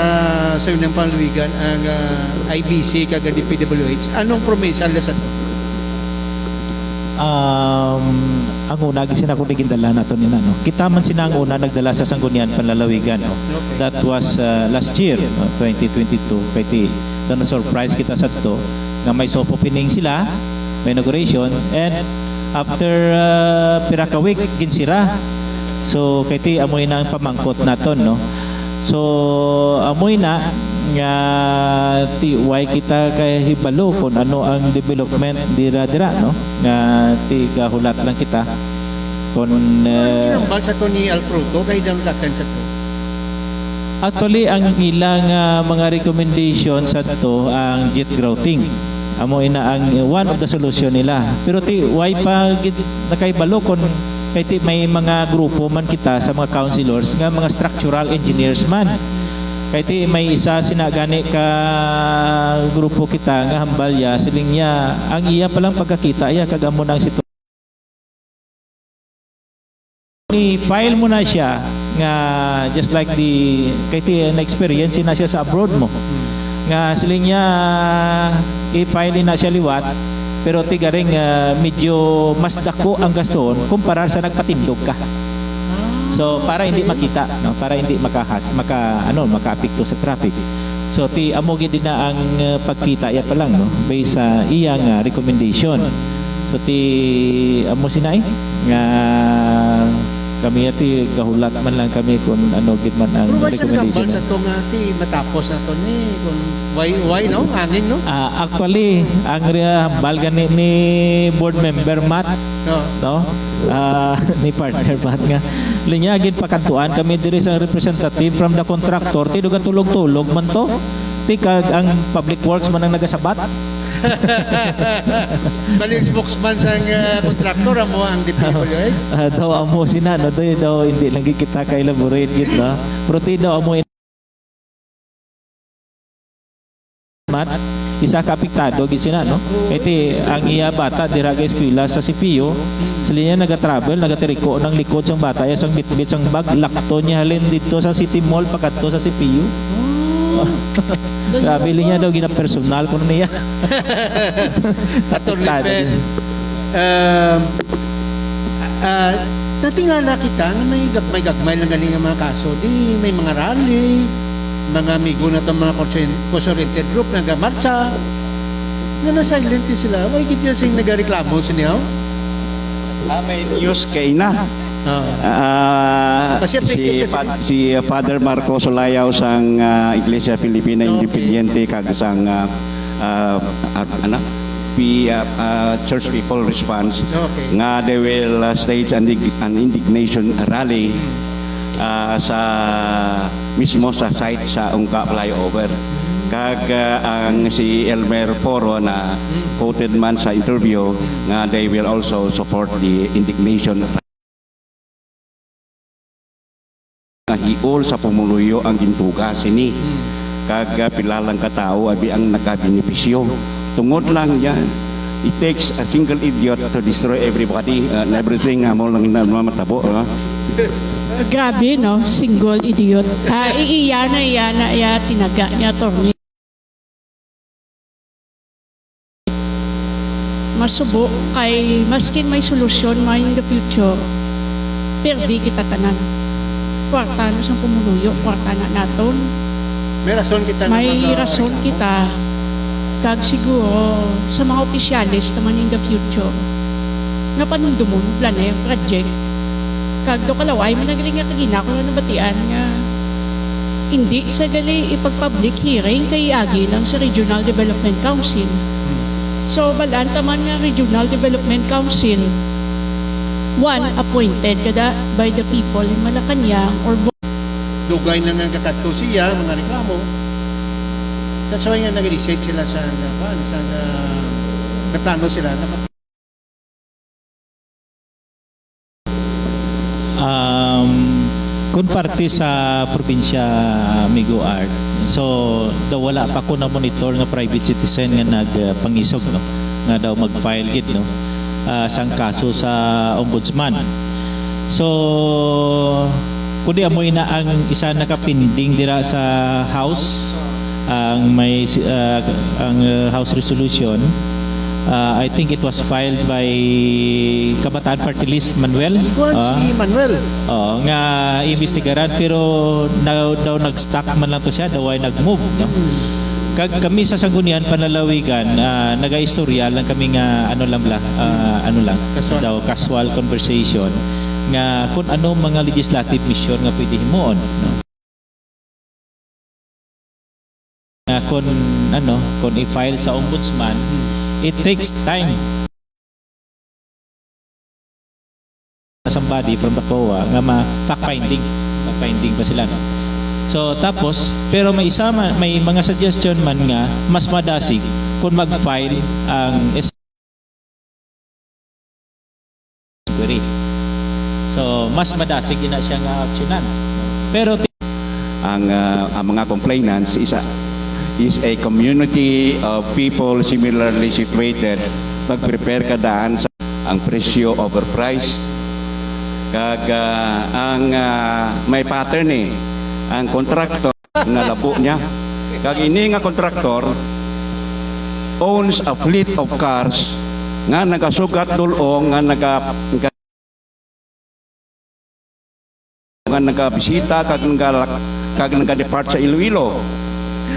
S1: Sangguniang Panlalawigan ang IBC kag DPWH. Anong promesa nila sa
S3: ang una gisin ako digindala nato nina no. Kita man sina ang una nagdala sa Sangguniang Panlalawigan no. That was last year, no, 2022. Kaya doon na surprise kita sa to nga may soft opening sila, may inauguration, and after pira ka week ginsira. So kaya amoy na ang pamangkot naton no. So amoy na nga why kita kay hibalo kung ano ang development dira no nga gahulat lang kita kung
S1: ginambal sa to ni Alfredo kay dang dakan sa to?
S3: actually ang ilang mga recommendation sa to ang jet grouting amo ina ang one of the solution nila pero why pa nakaibalo kung kay may mga grupo man kita sa mga councilors nga mga structural engineers man Kay ti may isa sinagani ka grupo kita nga hambalya siling niya ang iya palang pagkakita iya kagamo nang sitwasyon. I-file mo na siya nga just like the kay ti na experience na siya sa abroad mo. Nga siling niya i-file na siya liwat pero ti garing medyo mas dako ang gaston kumpara sa nagpatindog ka. So para hindi makita, no? Para hindi makaapekto sa traffic. So ti amo gid na ang pagkita iya pa lang no based sa iyang recommendation. So ti amo sinay nga kami ati gahulat man lang kami kung ano gid man ang
S1: Pero why sa nagambal
S3: recommendation.
S1: sa itong matapos na ito ni? Kung why no? Angin no?
S3: Actually, ang hambal gani ni board member Matt, no? Ni partner Matt nga. Linyagin pakantuan kami diri sa representative from the contractor, ti duga tulog-tulog man to. Ti kag ang public works man ang nagasabat.
S1: Bali yung spokesman sa kontraktor mo ang DPWH.
S3: Daw amo sina no daw hindi lang gid kita ka elaborate gid no. Pero ti daw amo Matt, isa ka apektado gid sina no. Kay ang iya bata dira ga eskwela sa CPU, sila niya naga-travel, nagatiriko ng likod sang bata ya sang bitbit sang bag, lakto niya halin dito sa City Mall pakadto sa CPU. Grabe niya daw gina personal kuno niya.
S1: Attorney Pet, natingala kita nga may gagmay lang galing ang mga kaso. Di may mga rally, mga amigo na itong mga cause-oriented group na gamarcha, nga na-silent sila. Why kita sing nagareklamo sa niyo?
S2: May news kay na.
S1: Kasi effective
S2: Si Father Marco Solayaw sang Iglesia Filipina
S1: Okay.
S2: Independiente kag sang church people response
S1: Okay.
S2: nga they will stage an indignation rally sa mismo sa site sa Ungka flyover. Kag ang si Elmer Foro na quoted man sa interview nga they will also support the indignation nga hiol sa pumuluyo ang gintuga sini kag pilalang katao abi ang nakabenepisyo tungod lang yan. It takes a single idiot to destroy everybody and everything mo lang matabo.
S4: Grabe, no? Single idiot. Iya na, tinaga niya, attorney. Masubo kay maskin may solusyon man in the future, perdi kita tanan. Kwarta na sa pumuluyo, kwarta na naton.
S1: May rason kita
S4: May
S1: na
S4: rason kita. Kag siguro sa mga opisyalis naman in the future nga panundumon plan na yung project kag do kalaway managaling nga kagina ko na nabatian nga hindi sa gali ipag-public hearing kay agi lang sa Regional Development Council. So balaan taman nga Regional Development Council one appointed kada by the people in Malacanang or
S1: dugay na nga katato siya, mga reklamo. That's why nga nag-research sila sa plano sila.
S3: Kung parte sa probinsya Migo Art, so daw wala pa ko na monitor nga private citizen nga nagpangisog no nga daw mag-file gid no sang kaso sa ombudsman. So kundi amoy na ang isa nakapinding dira sa house ang may ang house resolution. I think it was filed by Kabataan Party List Manuel.
S1: Si Manuel.
S3: Nga imbestigaran pero daw nag-stuck man lang to siya, daw ay nag-move. No? Kami sa Sanggunian Panalawigan, naga-istorya lang kami nga casual conversation nga kung ano mga legislative mission nga pwede himuon. No? Kung i-file sa ombudsman, it takes time. Somebody from the COA nga fact-finding pa sila no. So tapos pero may mga suggestion man nga mas madasig kung mag-file ang query. So mas madasig ina siya nga aksyonan. Pero
S2: ang mga complainants is a community of people similarly situated. Mag-prepare ka daan sa ang presyo overpriced. Kag ang may pattern ang kontraktor nga labo niya. Kag ini nga kontraktor owns a fleet of cars nga nagasugat dulong nga nagabisita kag nagadepart sa Iloilo.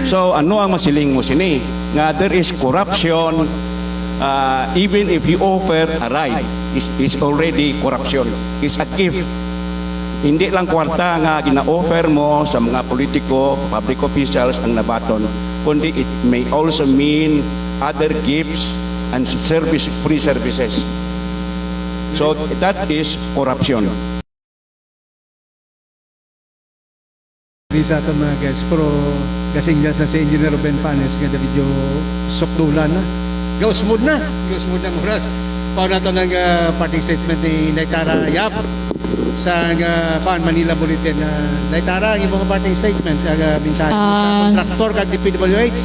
S2: So ano ang masiling mo sini? Nga there is corruption even if you offer a ride is already corruption. Is a gift. Hindi lang kwarta nga gina-offer mo sa mga politiko, public officials ang nabaton, kundi it may also mean other gifts and free services. So that is corruption.
S1: Di sa ato mga guys, pero gasing-gas na si Engineer Ruben Panes nga video sukdulan na. Gausmod na ang oras. Pao na ito ng parting statement ni Naitara Yap sa Manila Bulletin. Naitara, ang ibang parting statement, minsan sa kontraktor kag DPWH.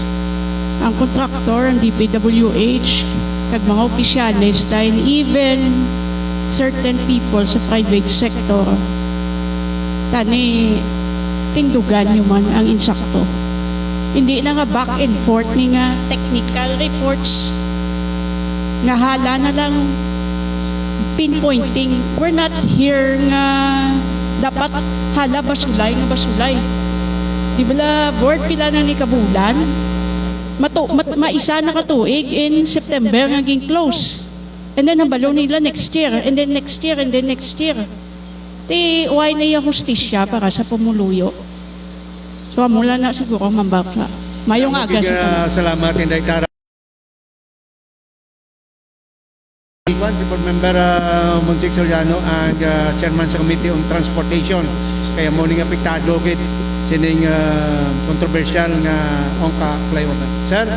S4: Ang kontraktor, ang DPWH, kag mga opisyalis, dahil even certain people sa private sector, tani tindugan nyo man ang insakto. Hindi na nga back and forth ni nga technical reports nga hala na lang pinpointing. We're not here nga dapat hala basulay nga basulay. Di ba board pila na ni kabulan? Maisa na katuig in September nga ging close. And then nabalo nila next year, and then next year, and then next year. Ti why na yung hustisya para sa pumuluyo. So mula na siguro mambakla. Mayong aga sa tanan.
S1: Salamat Inday Tara. Si Board Member Monsig Soriano ang Chairman sa Committee on Transportation. Kaya mo ning apektado gid sining controversial nga Ongka flyover. Sir?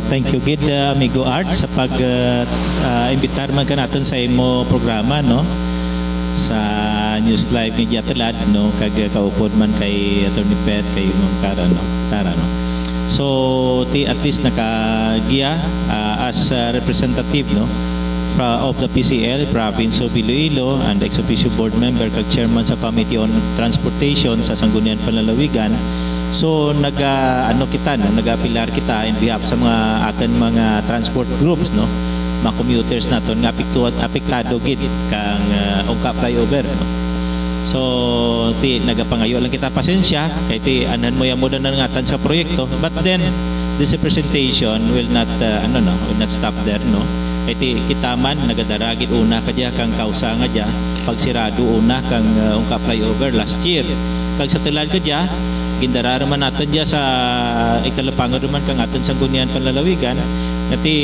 S3: Thank you gid amigo Art sa pag-imbitar man ka natin sa imo programa no sa News Live ni Giatelad no kag kaupod man kay Attorney Pet kay Ma'am Tara no. So at least nakagiya as representative no of the PCL province of Iloilo and ex officio board member kag chairman sa Committee on Transportation sa Sangguniang Panlalawigan. So nag-apilar kita in behalf sa mga atin mga transport groups no mga commuters naton nga apektado gid kang Ongka flyover no. So nagapangayo lang kita pasensya kay anan mo yamo na ngatan sa proyekto, but then this presentation will not will not stop there no. Kay kita man nagadaragit una kadya kang kausa nga dya pagsirado una kang Ongka flyover last year. Kag sa tulad kadya gindarara man natin dya sa ikalapangan man kang aton Sangguniang Panlalawigan ngati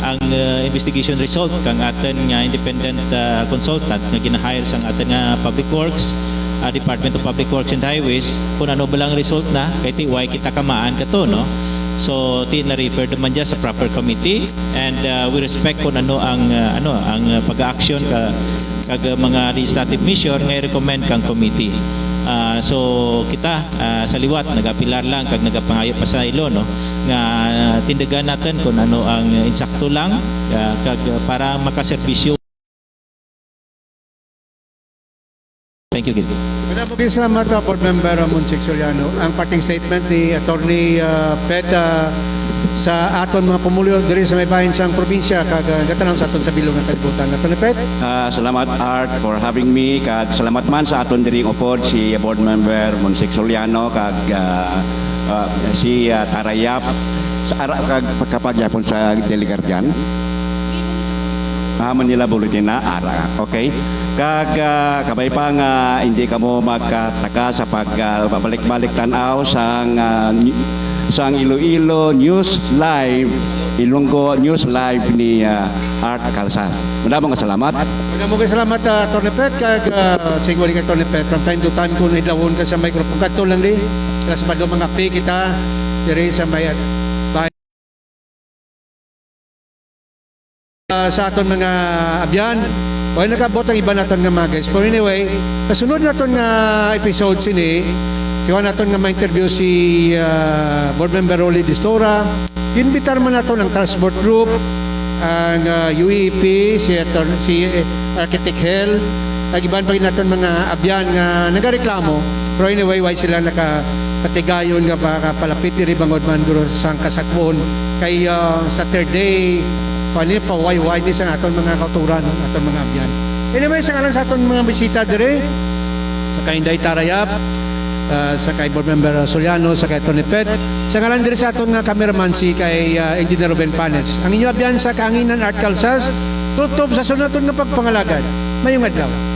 S3: ang investigation result kang aton nga independent consultant nga ginahire sang aton nga Public Works Department of Public Works and Highways kung ano ba lang result na kay why kita kamaan kato no. So na-refer naman dyan sa proper committee and we respect kung ano ang pag-action kag mga legislative mission nga i-recommend kang committee. So kita sa liwat nagapilar lang kag nagapangayo pa sa ilo no nga tindagan natin kung ano ang insakto lang kag para makaserbisyo. Thank you, Gilby.
S1: Maraming salamat Board Member Monsig Soriano. Ang parting statement ni Attorney Pet sa aton mga pumulyo diri sa may bahin sang probinsya kag gatanaw sa aton sa bilog nga kalibutan. Attorney Pet.
S2: Salamat Art for having me kag salamat man sa aton diri upod si Board Member Monsig Soriano kag si Tarayap sa kag kapagyapon sa Deligardian. Manila Bulletin na ara. Okay? Kag kabay pa nga hindi ka mo magkataka sa pagbalik-balik tanaw sang Iloilo News Live, Ilonggo News Live ni Art Calzas. Maraming salamat.
S1: Maraming salamat Attorney Pet kag siguro ni Attorney Pet from time to time kung idlawon ka sa microphone kadto lang di. Plus pa mga pay kita diri sa may sa aton mga abyan O nakabot ang iba naton nga mga guys. But anyway, kasunod naton nga episode sini, kaya naton nga ma-interview si Board Member Rolly Distora. Inbitar man naton ang transport group, ang UEP, si Architect Hell, ang iban pa rin naton mga abyan nga nagareklamo. Pero anyway, why sila nakapatigayon nga baka palapit ni Ribangod man duro sa kasakbon kay sa third day pani pa why ni sa aton mga kauturan aton mga abyan. Anyway, sa kanan sa aton mga bisita dire sa kay Inday Tarayap, sa kay Board Member Soliano, sa kay Tony Pet, sa kanan dire sa aton nga cameraman si kay Engineer Ruben Panes. Ang inyo abyan sa Kaanginan Art Calzas, tutob sa sunaton nga pagpangalagad. Mayong adlaw.